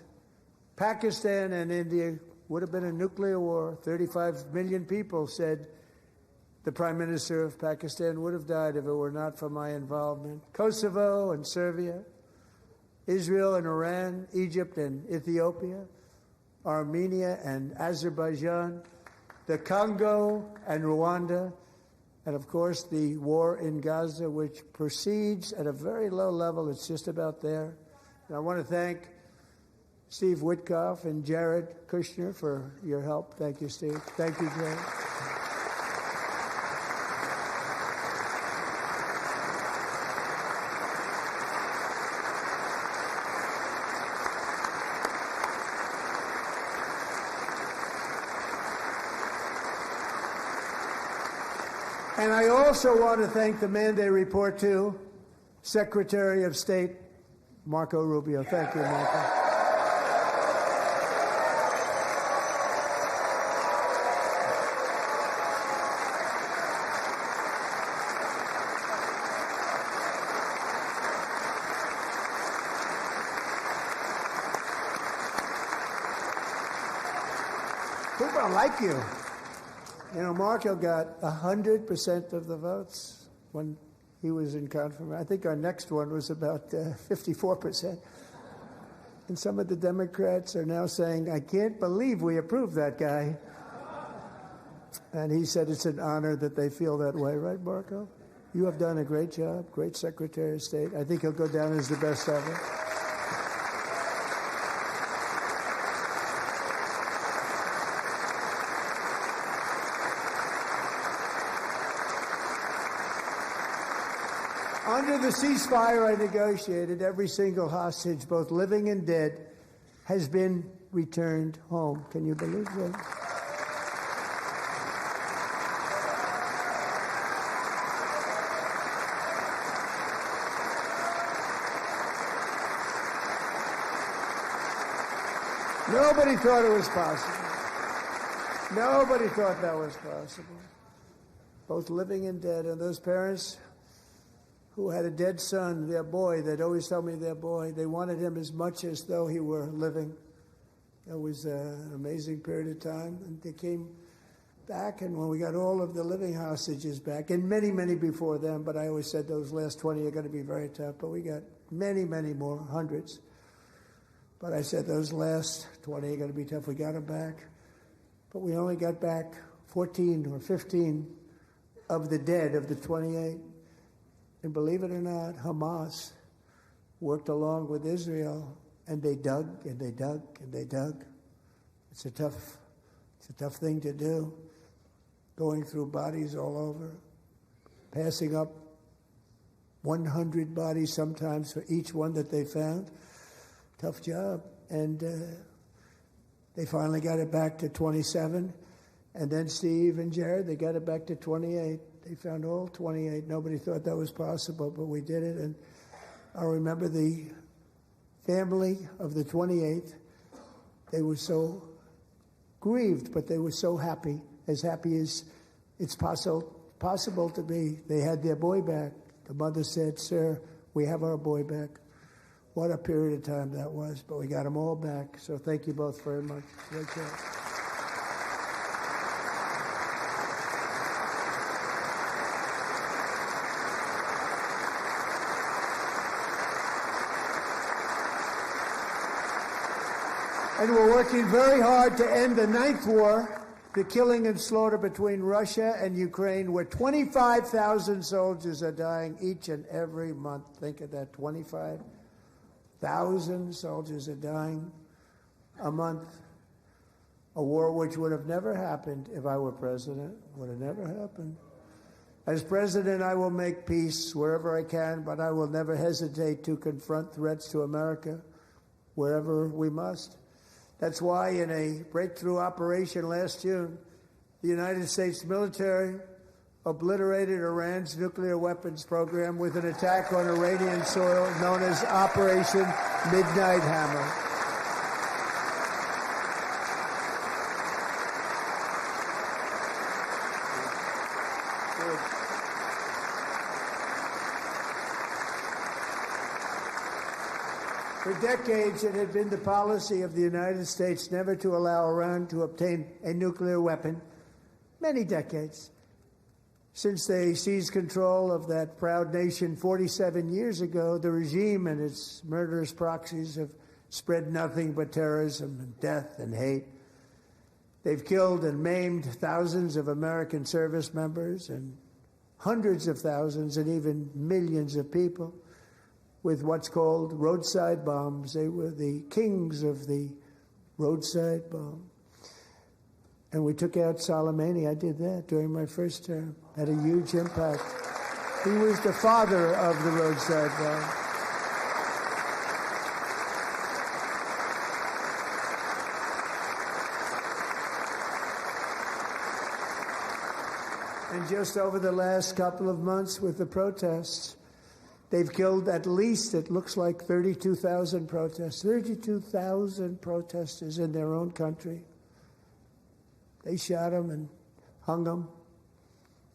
Pakistan and India. Would have been a nuclear war. 35 million people said the Prime Minister of Pakistan would have died if it were not for my involvement. Kosovo and Serbia, Israel and Iran, Egypt and Ethiopia, Armenia and Azerbaijan, the Congo and Rwanda, and of course the war in Gaza, which proceeds at a very low level. It's just about there. And I want to thank Steve Witkoff and Jared Kushner for your help. Thank you, Steve. Thank you, Jared. And I also want to thank the man they report to, Secretary of State Marco Rubio. Thank you, Marco. People don't like you. You know, Marco got 100% of the votes when he was in confirmation. I think our next one was about 54%. And some of the Democrats are now saying, I can't believe we approved that guy. And he said it's an honor that they feel that way, right, Marco? You have done a great job, great Secretary of State. I think he'll go down as the best ever. Under the ceasefire I negotiated, every single hostage, both living and dead, has been returned home. Can you believe that? Nobody thought it was possible. Nobody thought that was possible. Both living and dead. And those parents who had a dead son, their boy, they'd always tell me their boy, they wanted him as much as though he were living. It was an amazing period of time. And they came back, and when we got all of the living hostages back, and many, many before them, but I always said those last 20 are going to be very tough, but we got many, many more, hundreds. But I said those last 20 are going to be tough. We got them back. But we only got back 14 or 15 of the dead, of the 28. And believe it or not, Hamas worked along with Israel, and they dug and they dug and they dug. It's a tough thing to do, going through bodies all over, passing up 100 bodies sometimes for each one that they found. Tough job. And they finally got it back to 27. And then Steve and Jared, they got it back to 28. They found all 28. Nobody thought that was possible, but we did it. And I remember the family of the 28th. They were so grieved, but they were so happy as it's possible to be. They had their boy back. The mother said, "Sir, we have our boy back." What a period of time that was, but we got them all back. So thank you both very much. Great job. And we're working very hard to end the 9th war, the killing and slaughter between Russia and Ukraine, where 25,000 soldiers are dying each and every month. Think of that, 25,000 soldiers are dying a month. A war which would have never happened if I were president. Would have never happened. As president, I will make peace wherever I can, but I will never hesitate to confront threats to America wherever we must. That's why in a breakthrough operation last June, the United States military obliterated Iran's nuclear weapons program with an attack on Iranian soil known as Operation Midnight Hammer. For decades, it had been the policy of the United States never to allow Iran to obtain a nuclear weapon. Many decades. Since they seized control of that proud nation 47 years ago, the regime and its murderous proxies have spread nothing but terrorism and death and hate. They've killed and maimed thousands of American service members and hundreds of thousands and even millions of people with what's called roadside bombs. They were the kings of the roadside bomb. And we took out Soleimani. I did that during my first term. Had a huge impact. He was the father of the roadside bomb. And just over the last couple of months with the protests, they've killed at least, it looks like, 32,000 protesters. 32,000 protesters in their own country. They shot them and hung them.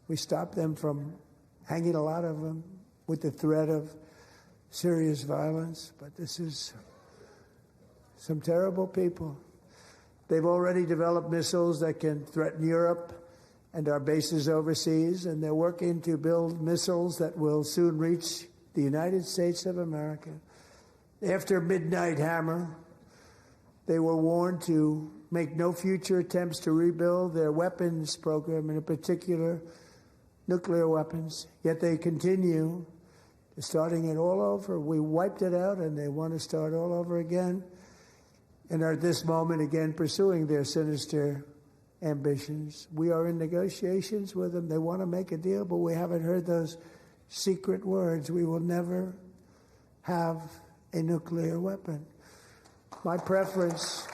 We stopped them from hanging a lot of them with the threat of serious violence. But this is some terrible people. They've already developed missiles that can threaten Europe and our bases overseas, and they're working to build missiles that will soon reach the United States of America. After Midnight Hammer, they were warned to make no future attempts to rebuild their weapons program, and in particular, nuclear weapons. Yet they continue starting it all over. We wiped it out, and they want to start all over again, and are at this moment again pursuing their sinister ambitions. We are in negotiations with them. They want to make a deal, but we haven't heard those secret words. We will never have a nuclear weapon. My preference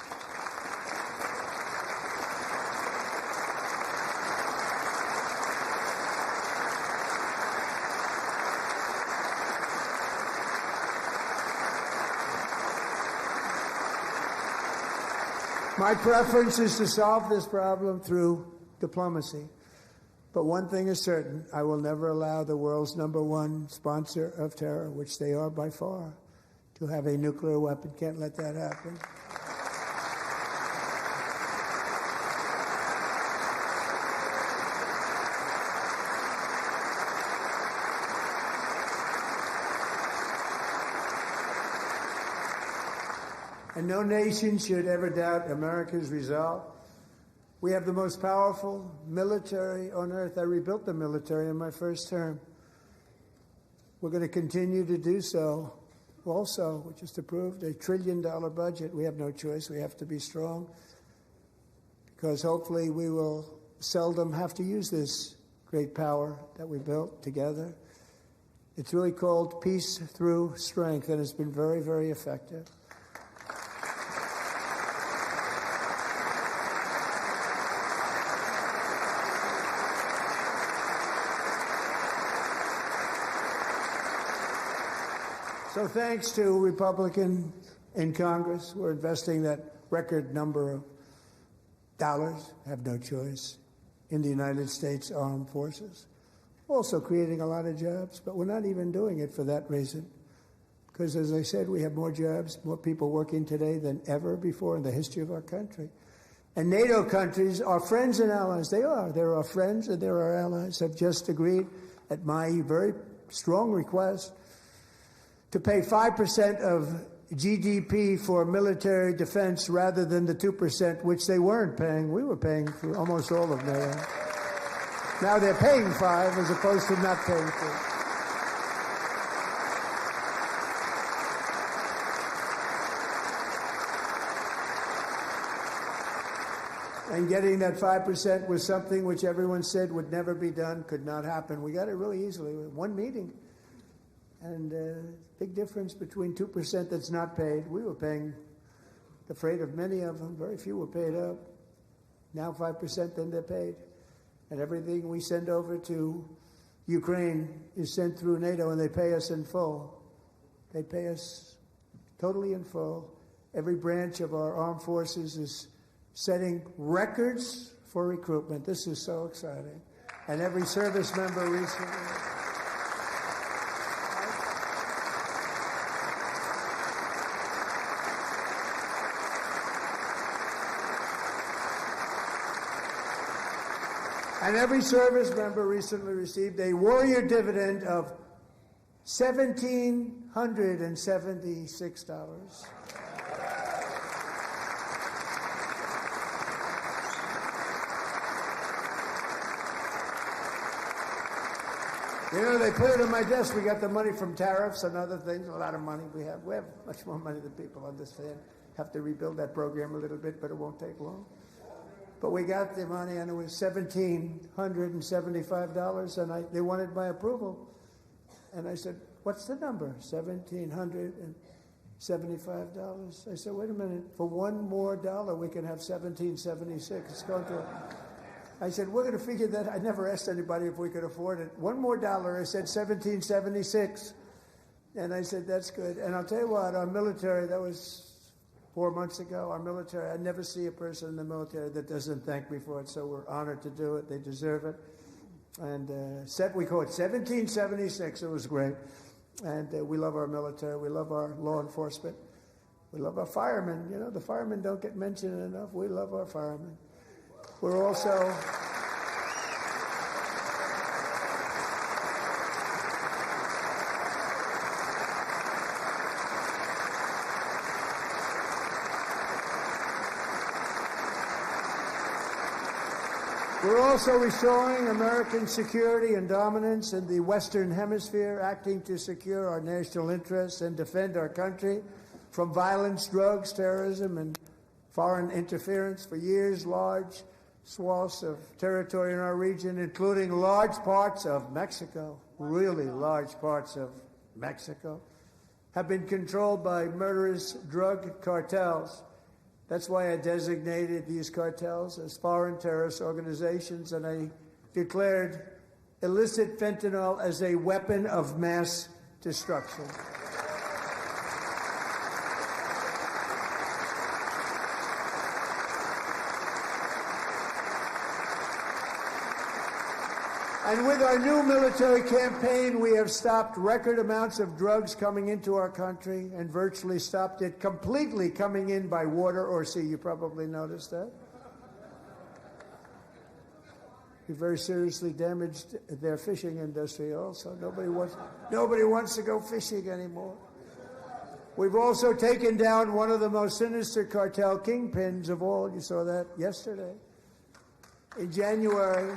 is to solve this problem through diplomacy. But one thing is certain, I will never allow the world's #1 sponsor of terror, which they are by far, to have a nuclear weapon. Can't let that happen. And no nation should ever doubt America's resolve. We have the most powerful military on earth. I rebuilt the military in my first term. We're going to continue to do so. Also, we just approved a $1 trillion budget. We have no choice. We have to be strong because hopefully we will seldom have to use this great power that we built together. It's really called peace through strength, and it's been very, very effective. So thanks to Republicans in Congress, we're investing that record number of dollars, have no choice, in the United States Armed Forces. Also creating a lot of jobs, but we're not even doing it for that reason. Because as I said, we have more jobs, more people working today than ever before in the history of our country. And NATO countries are friends and allies. They are. They're our friends and they're our allies, have just agreed at my very strong request to pay 5% of GDP for military defense rather than the 2%, which they weren't paying. We were paying for almost all of NATO. Now they're paying 5 as opposed to not paying 4. And getting that 5% was something which everyone said would never be done, could not happen. We got it really easily with one meeting. And big difference between 2% that's not paid. We were paying the freight of many of them. Very few were paid up. Now 5%, then they're paid. And everything we send over to Ukraine is sent through NATO, and they pay us in full. They pay us totally in full. Every branch of our armed forces is setting records for recruitment. This is so exciting. And every service member recently. And every service member recently received a warrior dividend of $1,776. You know, they put it on my desk. We got the money from tariffs and other things, a lot of money we have. We have much more money than people understand. Have to rebuild that program a little bit, but it won't take long. But we got the money, and it was $1,775, and they wanted my approval. And I said, what's the number? $1,775. I said, wait a minute. For one more dollar, we can have $1,776. It's going to... I said, we're going to figure that. I never asked anybody if we could afford it. One more dollar. I said, $1,776. And I said, that's good. And I'll tell you what, our military, that was 4 months ago, our military, I never see a person in the military that doesn't thank me for it, so we're honored to do it. They deserve it. And we call it 1776. It was great. And we love our military. We love our law enforcement. We love our firemen. You know, the firemen don't get mentioned enough. We love our firemen. We're also... We're also restoring American security and dominance in the Western Hemisphere, acting to secure our national interests and defend our country from violence, drugs, terrorism, and foreign interference. For years, large swaths of territory in our region, including large parts of Mexico, really large parts of Mexico, have been controlled by murderous drug cartels. That's why I designated these cartels as foreign terrorist organizations, and I declared illicit fentanyl as a weapon of mass destruction. And with our new military campaign, we have stopped record amounts of drugs coming into our country and virtually stopped it completely coming in by water or sea. You probably noticed that. We very seriously damaged their fishing industry also. Nobody wants to go fishing anymore. We've also taken down one of the most sinister cartel kingpins of all. You saw that yesterday. In January,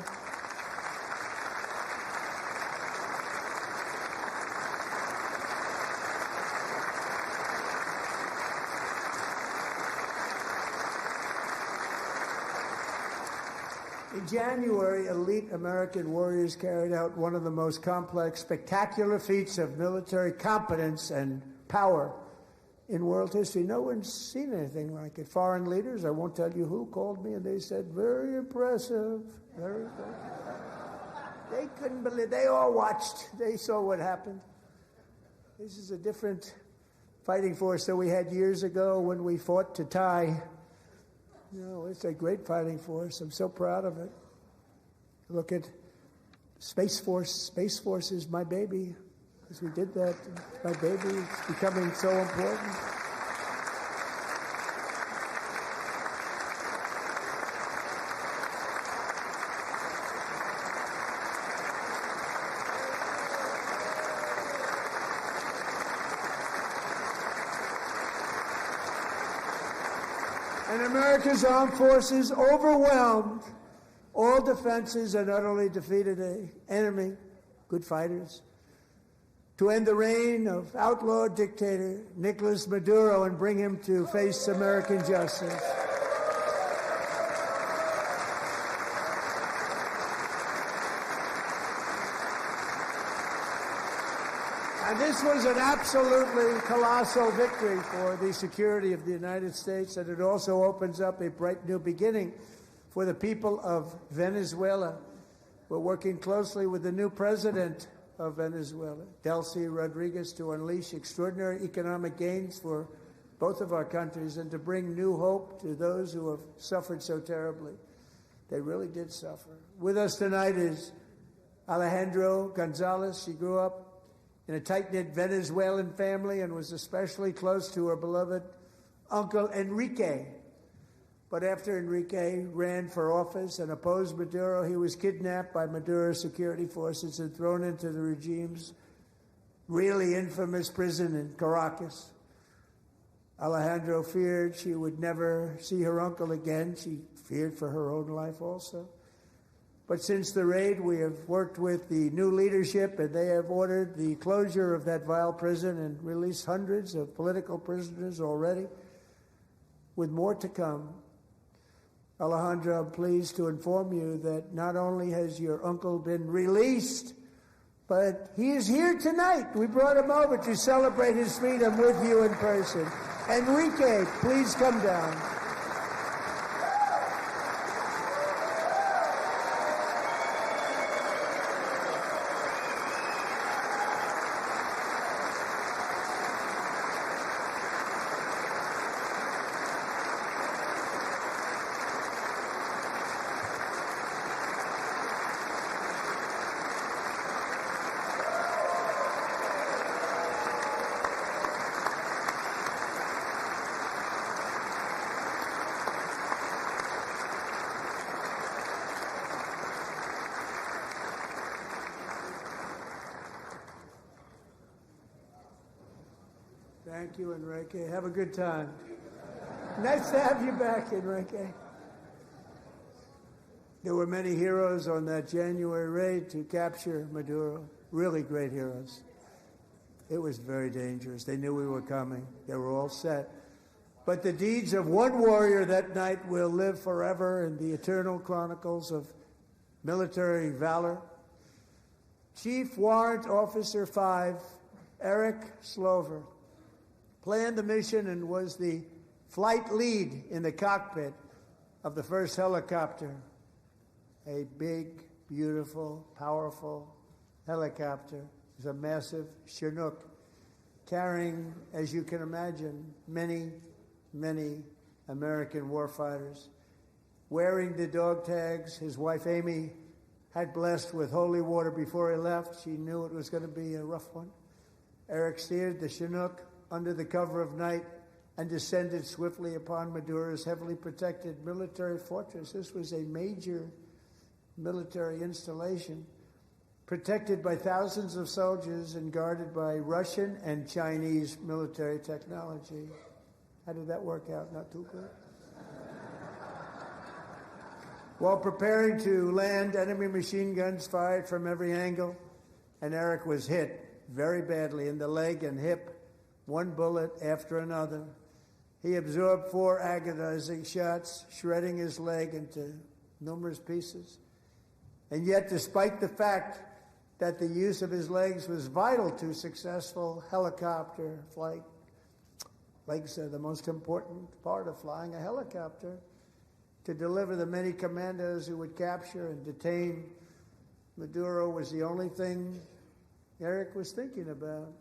elite American warriors carried out one of the most complex, spectacular feats of military competence and power in world history. No one's seen anything like it. Foreign leaders, I won't tell you who, called me and they said, very impressive, very impressive. They couldn't believe, they all watched. They saw what happened. This is a different fighting force than we had years ago when we fought to tie. No, it's a great fighting force. I'm so proud of it. Look at Space Force. Space Force is my baby. Because we did that. My baby. It's becoming so important. And America's armed forces overwhelmed all defenses and utterly defeated an enemy, good fighters, to end the reign of outlaw dictator Nicolas Maduro and bring him to face American justice. And this was an absolutely colossal victory for the security of the United States, and it also opens up a bright new beginning for the people of Venezuela. We're working closely with the new president of Venezuela, Delcy Rodriguez, to unleash extraordinary economic gains for both of our countries and to bring new hope to those who have suffered so terribly. They really did suffer. With us tonight is Alejandro Gonzalez. She grew up in a tight-knit Venezuelan family and was especially close to her beloved Uncle Enrique. But after Enrique ran for office and opposed Maduro, he was kidnapped by Maduro's security forces and thrown into the regime's really infamous prison in Caracas. Alejandro feared she would never see her uncle again. She feared for her own life also. But since the raid, we have worked with the new leadership, and they have ordered the closure of that vile prison and released hundreds of political prisoners already, with more to come. Alejandro, I'm pleased to inform you that not only has your uncle been released, but he is here tonight. We brought him over to celebrate his freedom with you in person. Enrique, please come down. Thank you, Enrique. Have a good time. Nice to have you back, Enrique. There were many heroes on that January raid to capture Maduro. Really great heroes. It was very dangerous. They knew we were coming. They were all set. But the deeds of one warrior that night will live forever in the eternal chronicles of military valor. Chief Warrant Officer 5, Eric Slover, planned the mission and was the flight lead in the cockpit of the first helicopter, a big, beautiful, powerful helicopter. It was a massive Chinook carrying, as you can imagine, many, many American warfighters. Wearing the dog tags, his wife Amy had blessed with holy water before he left. She knew it was going to be a rough one. Eric steered the Chinook under the cover of night and descended swiftly upon Maduro's heavily protected military fortress. This was a major military installation, protected by thousands of soldiers and guarded by Russian and Chinese military technology. How did that work out? Not too good. While preparing to land, enemy machine guns fired from every angle, and Eric was hit very badly in the leg and hip, one bullet after another. He absorbed 4 agonizing shots, shredding his leg into numerous pieces. And yet, despite the fact that the use of his legs was vital to successful helicopter flight, legs are the most important part of flying a helicopter, to deliver the many commandos who would capture and detain Maduro was the only thing Eric was thinking about.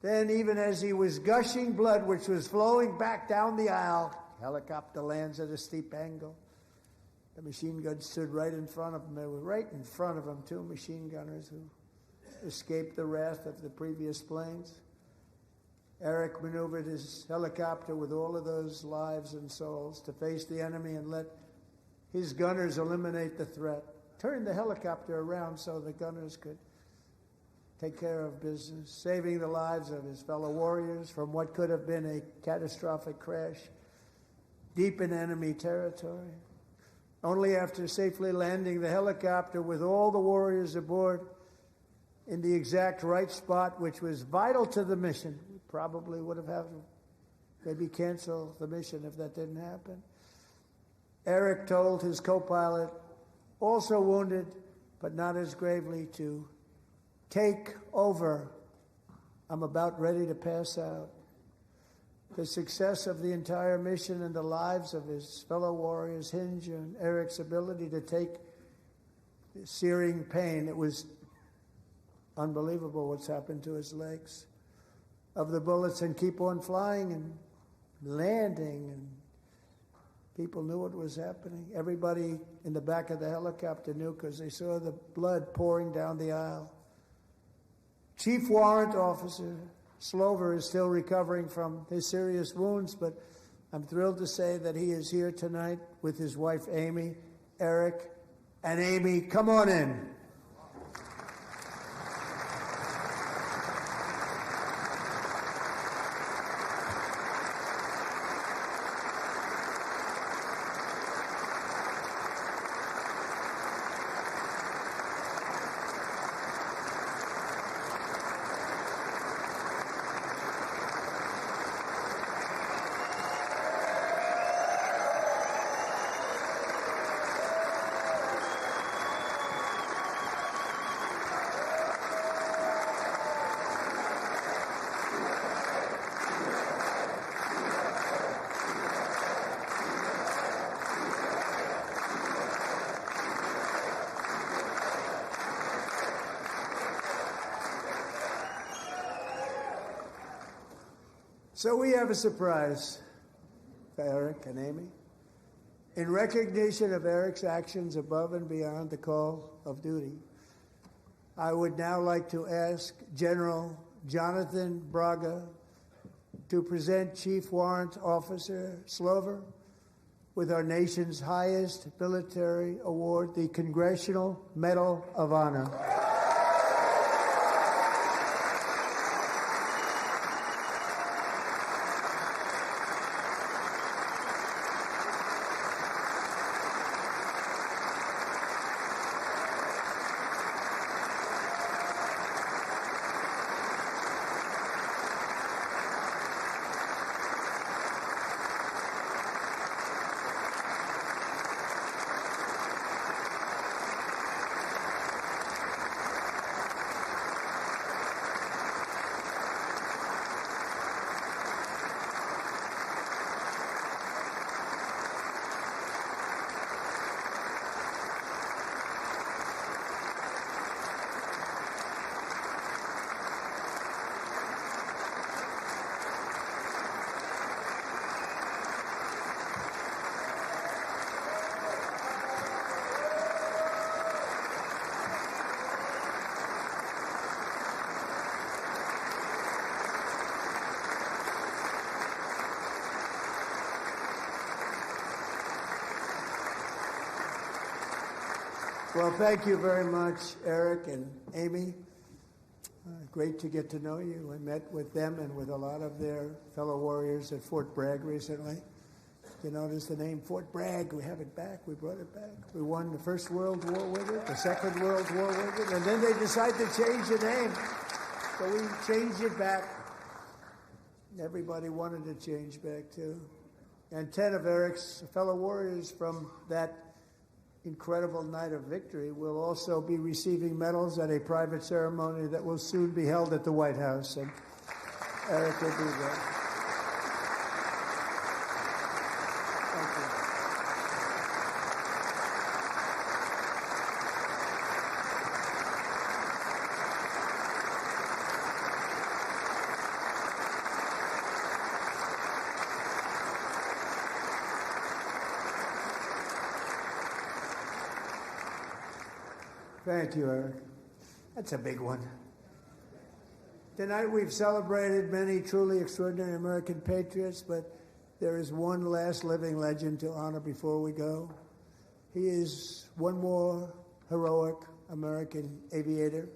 Then, even as he was gushing blood, which was flowing back down the aisle, helicopter lands at a steep angle. The machine guns stood right in front of him. They were right in front of him, 2 machine gunners who escaped the wrath of the previous planes. Eric maneuvered his helicopter with all of those lives and souls to face the enemy and let his gunners eliminate the threat. Turned the helicopter around so the gunners could take care of business, saving the lives of his fellow warriors from what could have been a catastrophic crash deep in enemy territory. Only after safely landing the helicopter with all the warriors aboard in the exact right spot, which was vital to the mission, we probably would have had to maybe cancel the mission if that didn't happen. Eric told his co-pilot, also wounded but not as gravely, to take over. I'm about ready to pass out. The success of the entire mission and the lives of his fellow warriors hinge on Eric's ability to take the searing pain. It was unbelievable what's happened to his legs of the bullets and keep on flying and landing, and people knew what was happening. Everybody in the back of the helicopter knew because they saw the blood pouring down the aisle. Chief Warrant Officer Slover is still recovering from his serious wounds, but I'm thrilled to say that he is here tonight with his wife, Amy. Eric and Amy, come on in. So we have a surprise for Eric and Amy. In recognition of Eric's actions above and beyond the call of duty, I would now like to ask General Jonathan Braga to present Chief Warrant Officer Slover with our nation's highest military award, the Congressional Medal of Honor. Well, thank you very much, Eric and Amy. Great to get to know you. I met with them and with a lot of their fellow warriors at Fort Bragg recently. You notice the name Fort Bragg. We have it back. We brought it back. We won the First World War with it, the Second World War with it, and then they decided to change the name. So we changed it back. Everybody wanted to change back, too. And 10 of Eric's fellow warriors from that incredible night of victory will also be receiving medals at a private ceremony that will soon be held at the White House. And Eric will be there. Thank you. Thank you, Eric. That's a big one. Tonight we've celebrated many truly extraordinary American patriots, but there is one last living legend to honor before we go. He is one more heroic American aviator,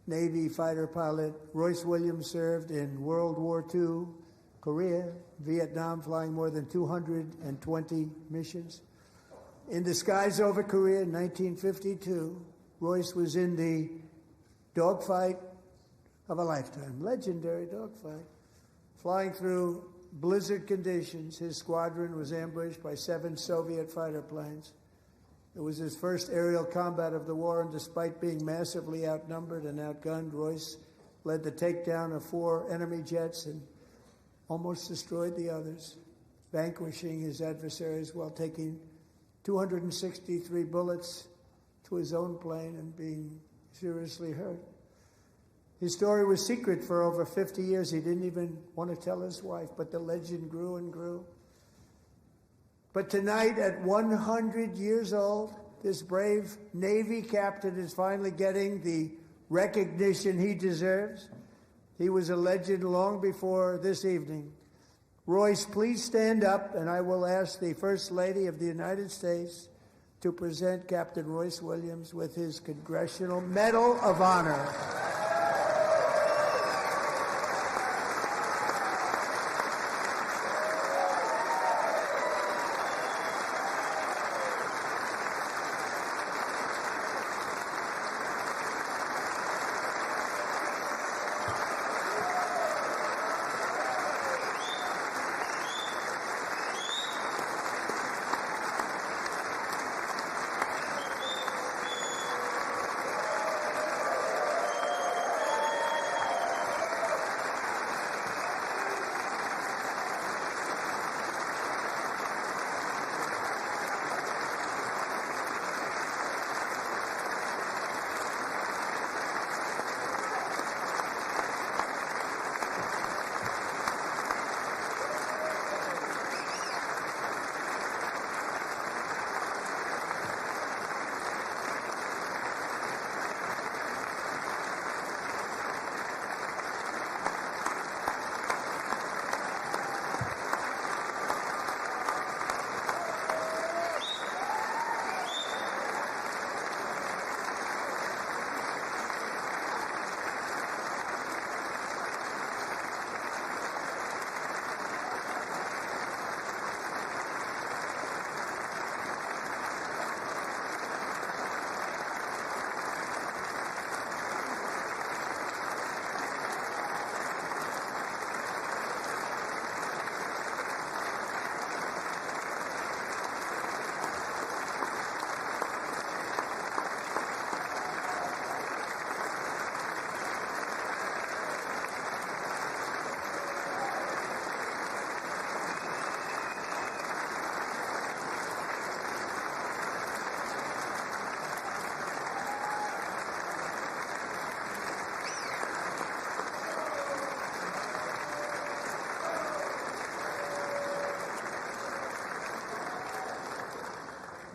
Navy fighter pilot. Royce Williams served in World War II, Korea, Vietnam, flying more than 220 missions. In the skies over Korea in 1952, Royce was in the dogfight of a lifetime, legendary dogfight. Flying through blizzard conditions, his squadron was ambushed by 7 Soviet fighter planes. It was his first aerial combat of the war, and despite being massively outnumbered and outgunned, Royce led the takedown of 4 enemy jets and almost destroyed the others, vanquishing his adversaries while taking 263 bullets to his own plane and being seriously hurt. His story was secret for over 50 years. He didn't even want to tell his wife, but the legend grew and grew. But tonight, at 100 years old, this brave Navy captain is finally getting the recognition he deserves. He was a legend long before this evening. Royce, please stand up, and I will ask the First Lady of the United States to present Captain Royce Williams with his Congressional Medal of Honor.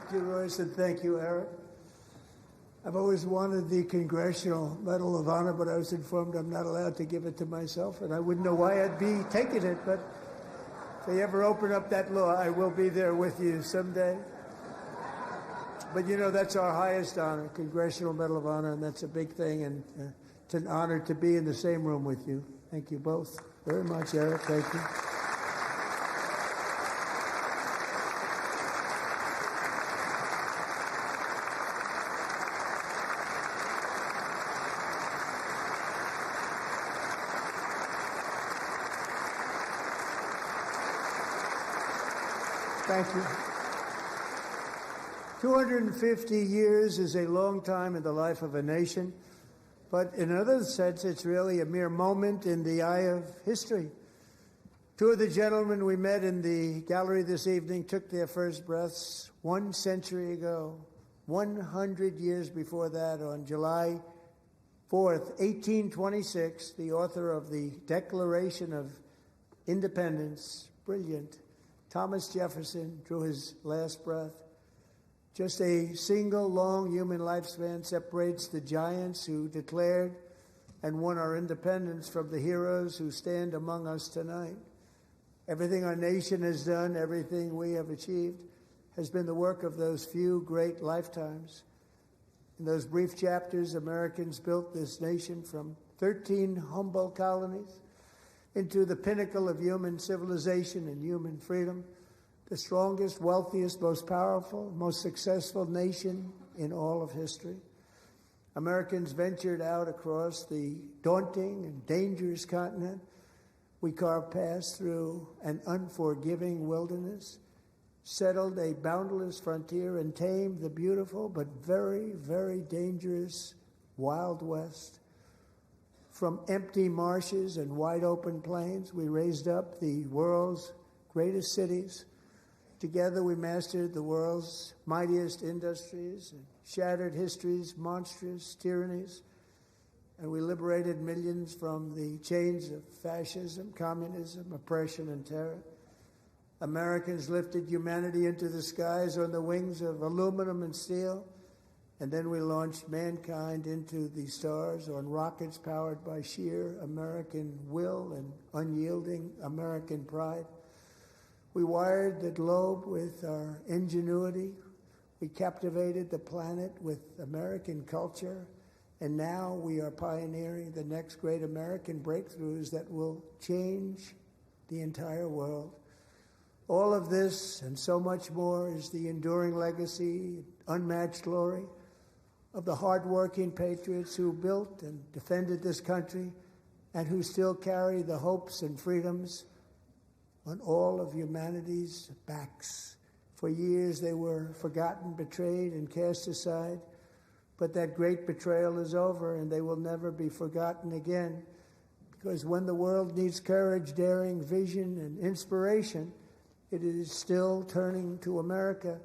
Thank you, Royce, and thank you, Eric. I've always wanted the Congressional Medal of Honor, but I was informed I'm not allowed to give it to myself, and I wouldn't know why I'd be taking it, but if they ever open up that law, I will be there with you someday. But you know, that's our highest honor, Congressional Medal of Honor, and that's a big thing, and it's an honor to be in the same room with you. Thank you both very much, Eric. Thank you. Thank you. 250 years is a long time in the life of a nation, but in another sense, it's really a mere moment in the eye of history. Two of the gentlemen we met in the gallery this evening took their first breaths 1 century ago, 100 years before that, on July 4th, 1826, the author of the Declaration of Independence, brilliant, Thomas Jefferson, drew his last breath. Just a single long human lifespan separates the giants who declared and won our independence from the heroes who stand among us tonight. Everything our nation has done, everything we have achieved, has been the work of those few great lifetimes. In those brief chapters, Americans built this nation from 13 humble colonies into the pinnacle of human civilization and human freedom, the strongest, wealthiest, most powerful, most successful nation in all of history. Americans ventured out across the daunting and dangerous continent. We carved paths through an unforgiving wilderness, settled a boundless frontier, and tamed the beautiful but very, very dangerous Wild West. From empty marshes and wide open plains, we raised up the world's greatest cities. Together we mastered the world's mightiest industries and shattered history's monstrous tyrannies. And we liberated millions from the chains of fascism, communism, oppression, and terror. Americans lifted humanity into the skies on the wings of aluminum and steel. And then we launched mankind into the stars on rockets powered by sheer American will and unyielding American pride. We wired the globe with our ingenuity. We captivated the planet with American culture. And now we are pioneering the next great American breakthroughs that will change the entire world. All of this and so much more is the enduring legacy, unmatched glory of the hardworking patriots who built and defended this country and who still carry the hopes and freedoms on all of humanity's backs. For years they were forgotten, betrayed, and cast aside. But that great betrayal is over, and they will never be forgotten again. Because when the world needs courage, daring, vision, and inspiration, it is still turning to America.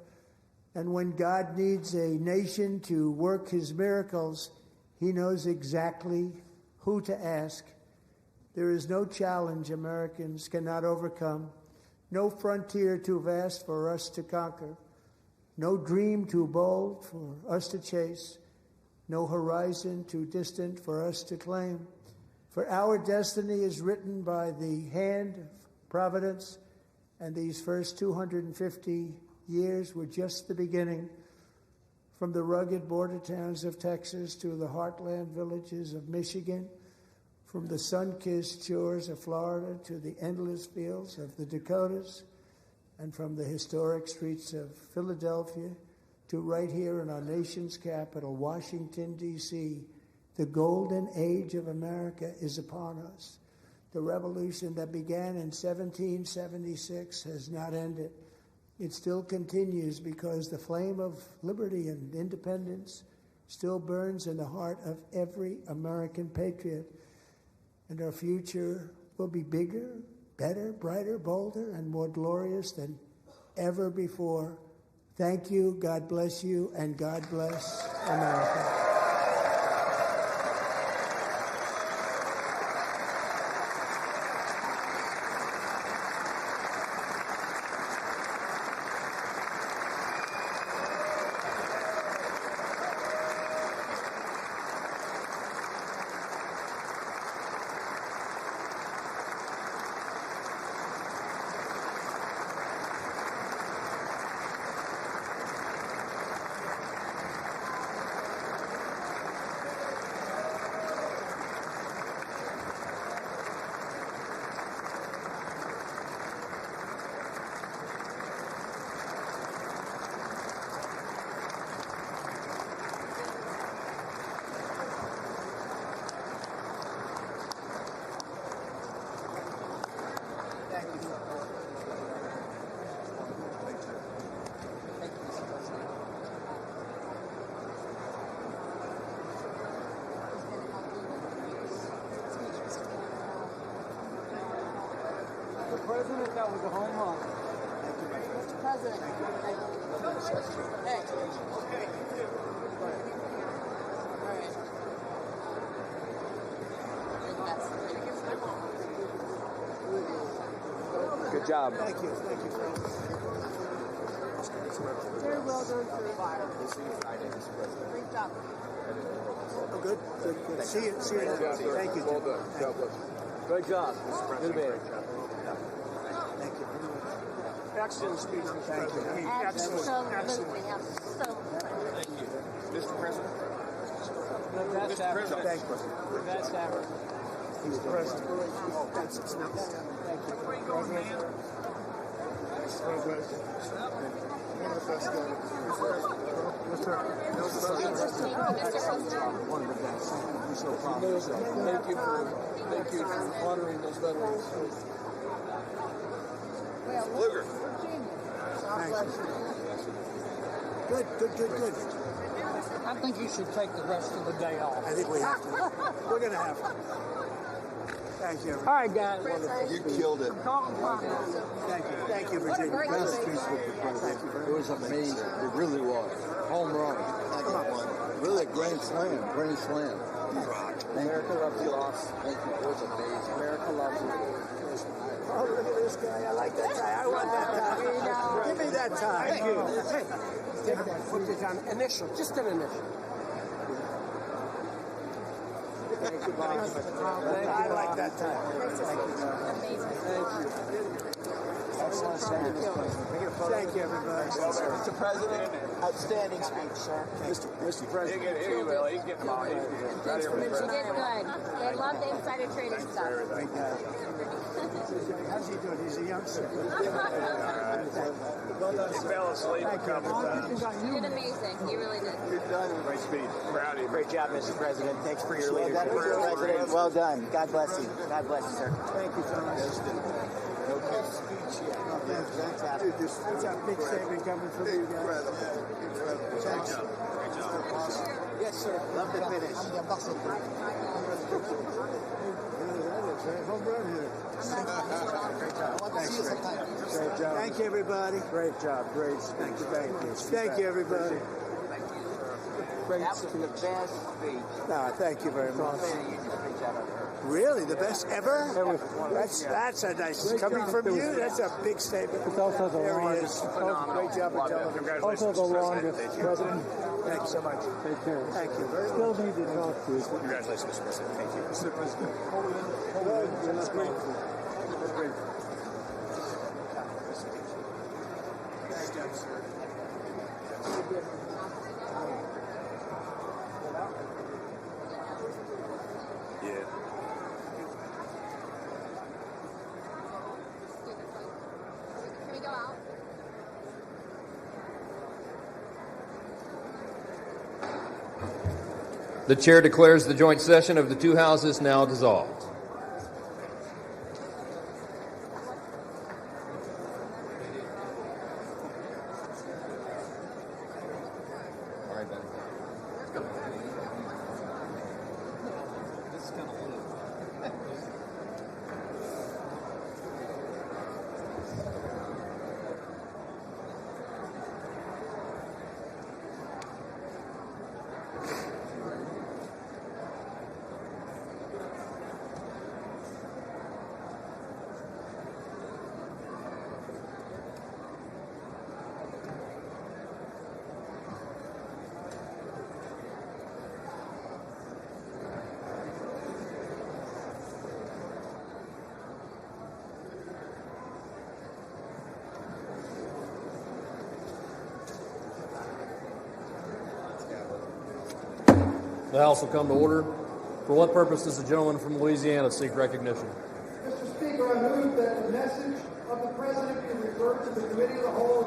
And when God needs a nation to work his miracles, he knows exactly who to ask. There is no challenge Americans cannot overcome, no frontier too vast for us to conquer, no dream too bold for us to chase, no horizon too distant for us to claim. For our destiny is written by the hand of providence, and these first 250 years were just the beginning. From the rugged border towns of Texas to the heartland villages of Michigan, from the sun-kissed shores of Florida to the endless fields of the Dakotas, and from the historic streets of Philadelphia to right here in our nation's capital, Washington, D.C., the golden age of America is upon us. The revolution that began in 1776 has not ended. It still continues because the flame of liberty and independence still burns in the heart of every American patriot. And our future will be bigger, better, brighter, bolder, and more glorious than ever before. Thank you, God bless you, and God bless America. President, that was a home run. Mr. President. Hey. Okay. All right. Good job. Thank you. Thank you. Very well done, sir. Great job. Oh, good. Good. See you. Thank you. Well done. God bless you. Great job. Good man. Thank you very much. Excellent speech. Thank you. Absolutely. Absolutely. Thank you. Mr. President. The best ever. Thank you. The best ever. He's the president. That's it. Thank you. Where you going, man? One of the best ever. One of the best. I'm so proud of yourself. Thank you for honoring those veterans. Luger. Good. I think you should take the rest of the day off. I think we have to. We're going to have to. Thank you. All right, guys. You killed it. Thank you, Virginia. It was amazing. It really was. Home run. Really a grand slam. America loves you, Ross. Thank you. It was amazing. America loves you. Oh, look at this guy. I like that tie. I want that tie. Give me that tie. Thank you. Hey, take that. Put it on initial. Just an initial. Thank you, Bob. I like that tie. Amazing. Thank you. Thank you, everybody. Mr. President, outstanding speech, sir. Mr. President. You did good. They love the insider trading stuff. How's he doing? He's a youngster. He fell asleep a couple times. did amazing. He really did. Great speech. Proud of you. Great job, Mr. President. Thanks for your Well done, leadership. Mr. President. Well done. God bless you. God bless you, sir. Thank you, fellas. Fantastic. That's a big statement coming from you guys. Thanks. Yes, sir. Love the finish. Home run here. Great job. Great job. Thank you, everybody. Great job. Great. Thank you. Thank you, everybody. That was the best speech. No, thank you very much. You did a great job of her. Really, the best ever? That's a nice coming from you. That's a big statement. It's also the longest. Great job of television. Also the longest, President. Thank you so much. Take care. Thank you very much. Still need to talk to you. Congratulations, Mr. President. Thank you. Mr. President. That's great. That's great. Yeah. Can we go out? The chair declares the joint session of the two houses now dissolved. The House will come to order. For what purpose does the gentleman from Louisiana seek recognition? Mr. Speaker, I move that the message of the President be referred to the Committee of the Whole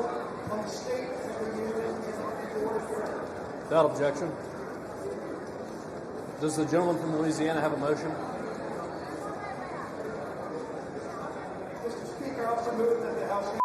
on the State of the Union and the Board of Directors. Without objection. Does the gentleman from Louisiana have a motion? Mr. Speaker, I also move that the House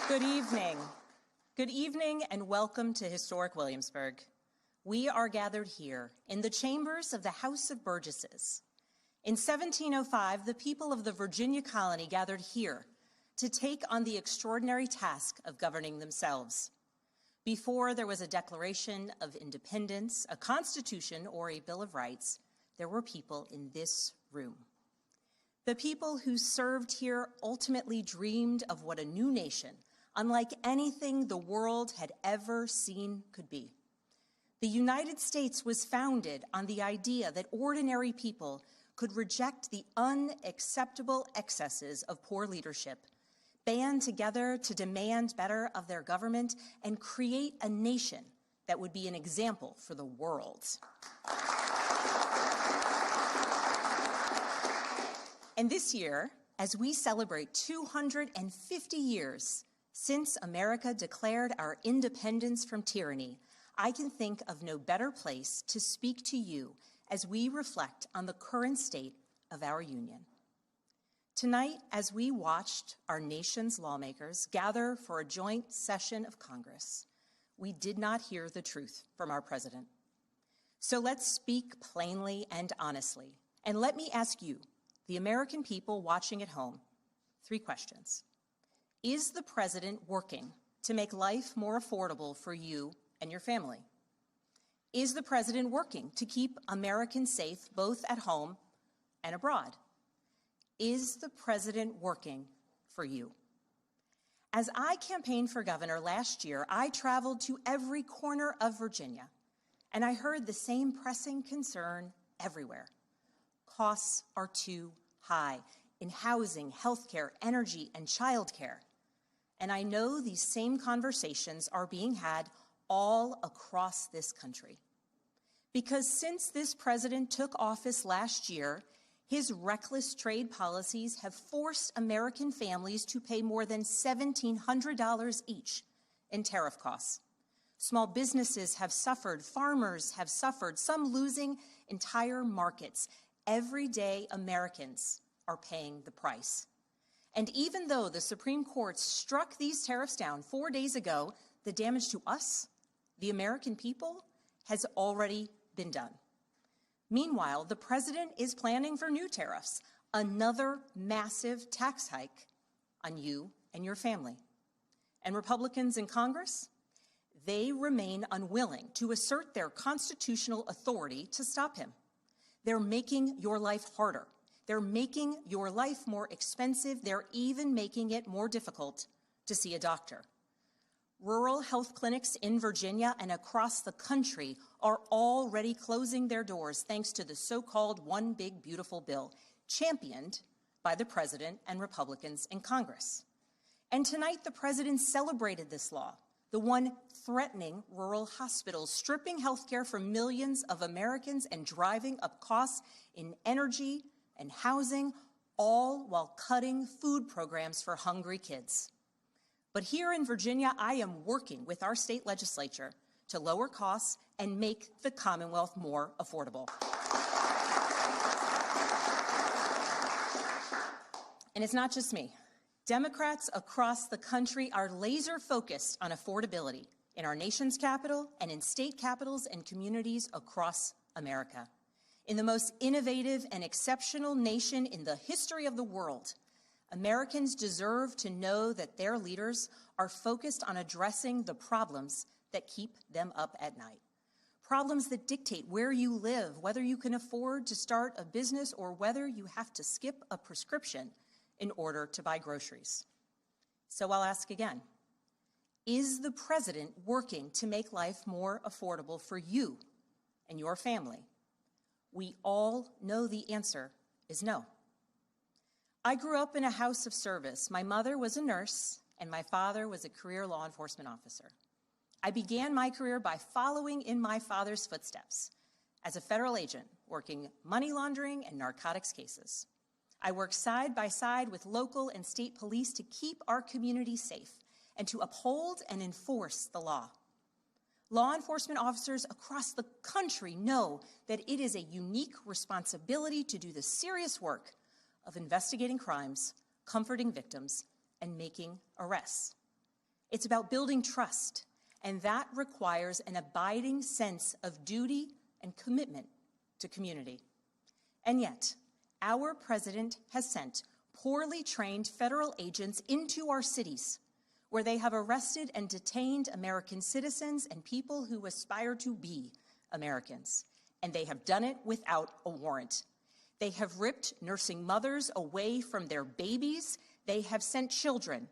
Good evening. Good evening and welcome to historic Williamsburg. We are gathered here in the chambers of the House of Burgesses. In 1705, the people of the Virginia colony gathered here to take on the extraordinary task of governing themselves. Before there was a Declaration of Independence, a Constitution, or a Bill of Rights, there were people in this room. The people who served here ultimately dreamed of what a new nation, unlike anything the world had ever seen, could be. The United States was founded on the idea that ordinary people could reject the unacceptable excesses of poor leadership, band together to demand better of their government, and create a nation that would be an example for the world. And this year, as we celebrate 250 years since America declared our independence from tyranny, I can think of no better place to speak to you as we reflect on the current state of our union. Tonight, as we watched our nation's lawmakers gather for a joint session of Congress, we did not hear the truth from our president. So let's speak plainly and honestly. And let me ask you, the American people watching at home, 3 questions. Is the president working to make life more affordable for you and your family? Is the president working to keep Americans safe both at home and abroad? Is the president working for you? As I campaigned for governor last year, I traveled to every corner of Virginia, and I heard the same pressing concern everywhere. Costs are too high in housing, healthcare, energy, and childcare. And I know these same conversations are being had all across this country. Because since this president took office last year, his reckless trade policies have forced American families to pay more than $1,700 each in tariff costs. Small businesses have suffered, farmers have suffered, some losing entire markets. Everyday Americans are paying the price. And even though the Supreme Court struck these tariffs down 4 days ago, the damage to us, the American people, has already been done. Meanwhile, the president is planning for new tariffs, another massive tax hike on you and your family. And Republicans in Congress, they remain unwilling to assert their constitutional authority to stop him. They're making your life harder. They're making your life more expensive. They're even making it more difficult to see a doctor. Rural health clinics in Virginia and across the country are already closing their doors thanks to the so-called One Big Beautiful Bill, championed by the president and Republicans in Congress. And tonight, the president celebrated this law, the one threatening rural hospitals, stripping health care from millions of Americans and driving up costs in energy and housing, all while cutting food programs for hungry kids. But here in Virginia, I am working with our state legislature to lower costs and make the Commonwealth more affordable. And it's not just me. Democrats across the country are laser focused on affordability in our nation's capital and in state capitals and communities across America. In the most innovative and exceptional nation in the history of the world, Americans deserve to know that their leaders are focused on addressing the problems that keep them up at night. Problems that dictate where you live, whether you can afford to start a business or whether you have to skip a prescription in order to buy groceries. So I'll ask again, is the president working to make life more affordable for you and your family? We all know the answer is no. I grew up in a house of service. My mother was a nurse, and my father was a career law enforcement officer. I began my career by following in my father's footsteps as a federal agent, working money laundering and narcotics cases. I worked side by side with local and state police to keep our community safe and to uphold and enforce the law. Law enforcement officers across the country know that it is a unique responsibility to do the serious work of investigating crimes, comforting victims, and making arrests. It's about building trust, and that requires an abiding sense of duty and commitment to community. And yet, our president has sent poorly trained federal agents into our cities, where they have arrested and detained American citizens and people who aspire to be Americans. And they have done it without a warrant. They have ripped nursing mothers away from their babies. They have sent children,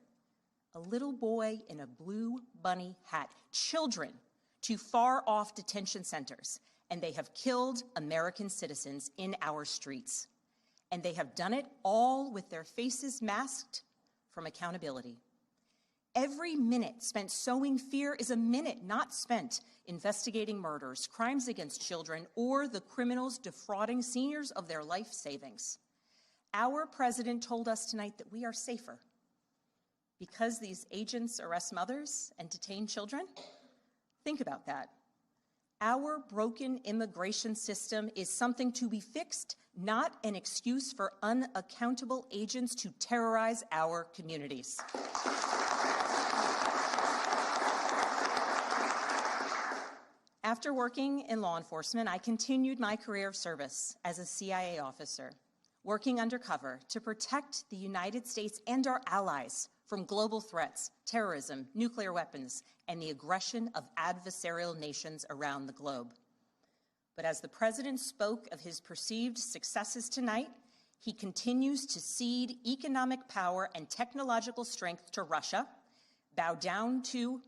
a little boy in a blue bunny hat, children to far-off detention centers, and they have killed American citizens in our streets. And they have done it all with their faces masked from accountability. Every minute spent sowing fear is a minute not spent investigating murders, crimes against children, or the criminals defrauding seniors of their life savings. Our president told us tonight that we are safer because these agents arrest mothers and detain children. Think about that. Our broken immigration system is something to be fixed, not an excuse for unaccountable agents to terrorize our communities. After working in law enforcement, I continued my career of service as a CIA officer, working undercover to protect the United States and our allies from global threats, terrorism, nuclear weapons, and the aggression of adversarial nations around the globe. But as the president spoke of his perceived successes tonight, he continues to cede economic power and technological strength to Russia, bow down to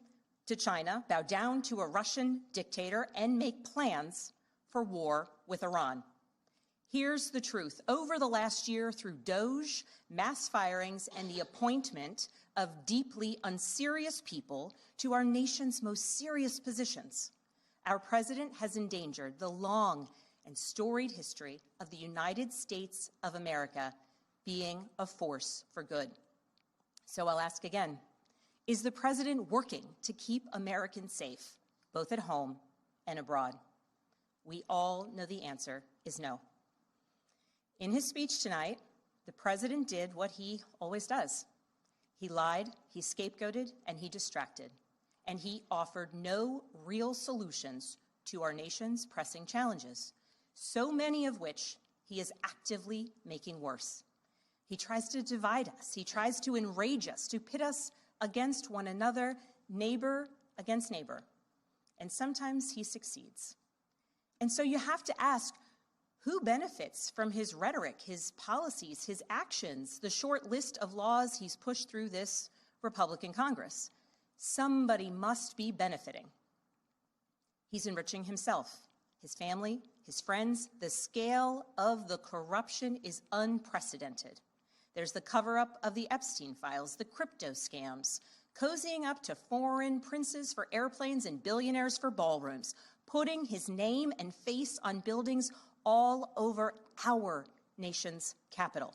China, bow down to a Russian dictator, and make plans for war with Iran. Here's the truth. Over the last year, through DOJ, mass firings, and the appointment of deeply unserious people to our nation's most serious positions, our president has endangered the long and storied history of the United States of America being a force for good. So I'll ask again, is the president working to keep Americans safe, both at home and abroad? We all know the answer is no. In his speech tonight, the president did what he always does. He lied, he scapegoated, and he distracted. And he offered no real solutions to our nation's pressing challenges, so many of which he is actively making worse. He tries to divide us. He tries to enrage us, to pit us against one another, neighbor against neighbor. And sometimes he succeeds. And so you have to ask, who benefits from his rhetoric, his policies, his actions, the short list of laws he's pushed through this Republican Congress? Somebody must be benefiting. He's enriching himself, his family, his friends. The scale of the corruption is unprecedented. There's the cover-up of the Epstein files, the crypto scams, cozying up to foreign princes for airplanes and billionaires for ballrooms, putting his name and face on buildings all over our nation's capital.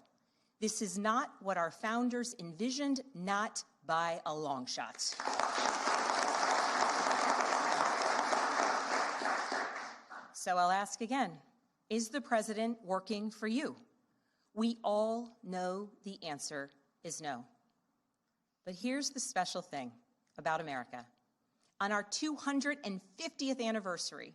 This is not what our founders envisioned, not by a long shot. So I'll ask again, is the president working for you? We all know the answer is no. But here's the special thing about America. On our 250th anniversary,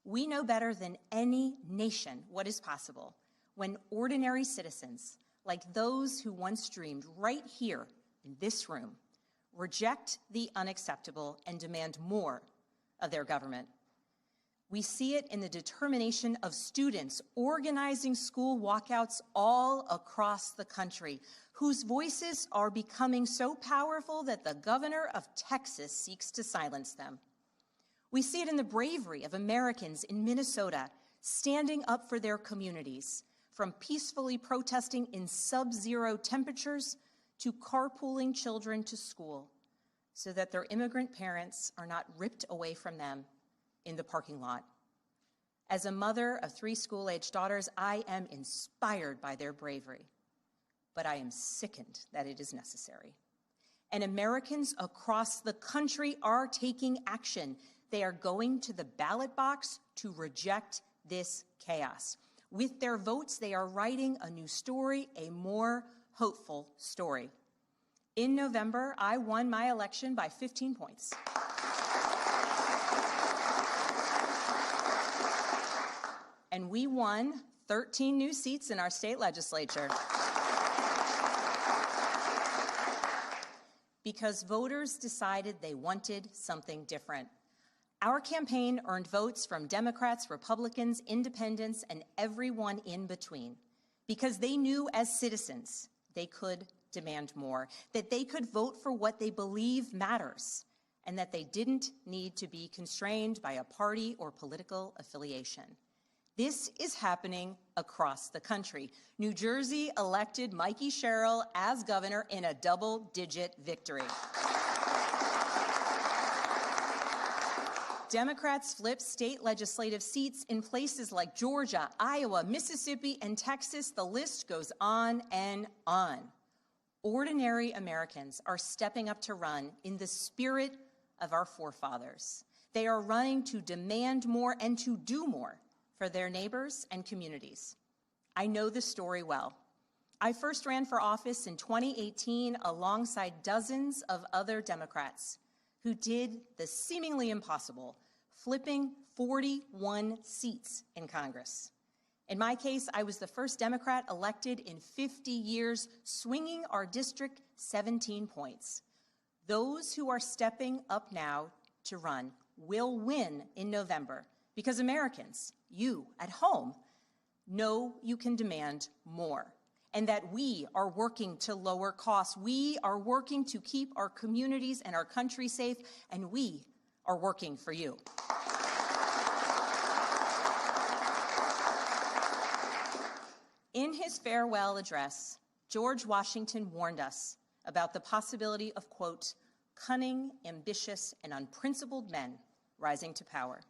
we know better than any nation what is possible when ordinary citizens, like those who once dreamed right here in this room, reject the unacceptable and demand more of their government. We see it in the determination of students organizing school walkouts all across the country, whose voices are becoming so powerful that the governor of Texas seeks to silence them. We see it in the bravery of Americans in Minnesota standing up for their communities, from peacefully protesting in sub-zero temperatures to carpooling children to school so that their immigrant parents are not ripped away from them in the parking lot. As a mother of 3 school-aged daughters, I am inspired by their bravery, but I am sickened that it is necessary. And Americans across the country are taking action. They are going to the ballot box to reject this chaos. With their votes, they are writing a new story, a more hopeful story. In November, I won my election by 15 points. And we won 13 new seats in our state legislature. Because voters decided they wanted something different. Our campaign earned votes from Democrats, Republicans, independents, and everyone in between. Because they knew as citizens they could demand more, that they could vote for what they believe matters, and that they didn't need to be constrained by a party or political affiliation. This is happening across the country. New Jersey elected Mikey Sherrill as governor in a double-digit victory. Democrats flipped state legislative seats in places like Georgia, Iowa, Mississippi, and Texas. The list goes on and on. Ordinary Americans are stepping up to run in the spirit of our forefathers. They are running to demand more and to do more for their neighbors and communities. I know this story well. I first ran for office in 2018 alongside dozens of other Democrats who did the seemingly impossible, flipping 41 seats in Congress. In my case, I was the first Democrat elected in 50 years, swinging our district 17 points. Those who are stepping up now to run will win in November because Americans, you at home, know you can demand more and that we are working to lower costs. We are working to keep our communities and our country safe, and we are working for you. In his farewell address, George Washington warned us about the possibility of, quote, cunning, ambitious, and unprincipled men rising to power.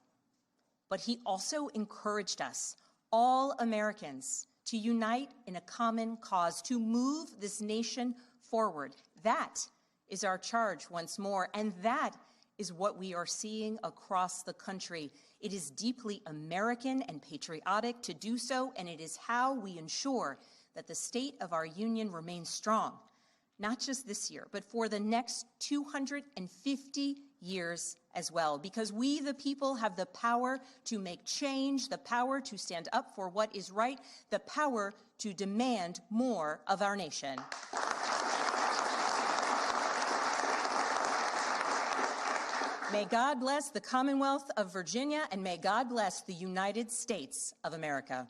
But he also encouraged us, all Americans, to unite in a common cause, to move this nation forward. That is our charge once more, and that is what we are seeing across the country. It is deeply American and patriotic to do so, and it is how we ensure that the state of our union remains strong, not just this year, but for the next 250 years as well, because we, the people, have the power to make change, the power to stand up for what is right, the power to demand more of our nation. May God bless the Commonwealth of Virginia, and may God bless the United States of America.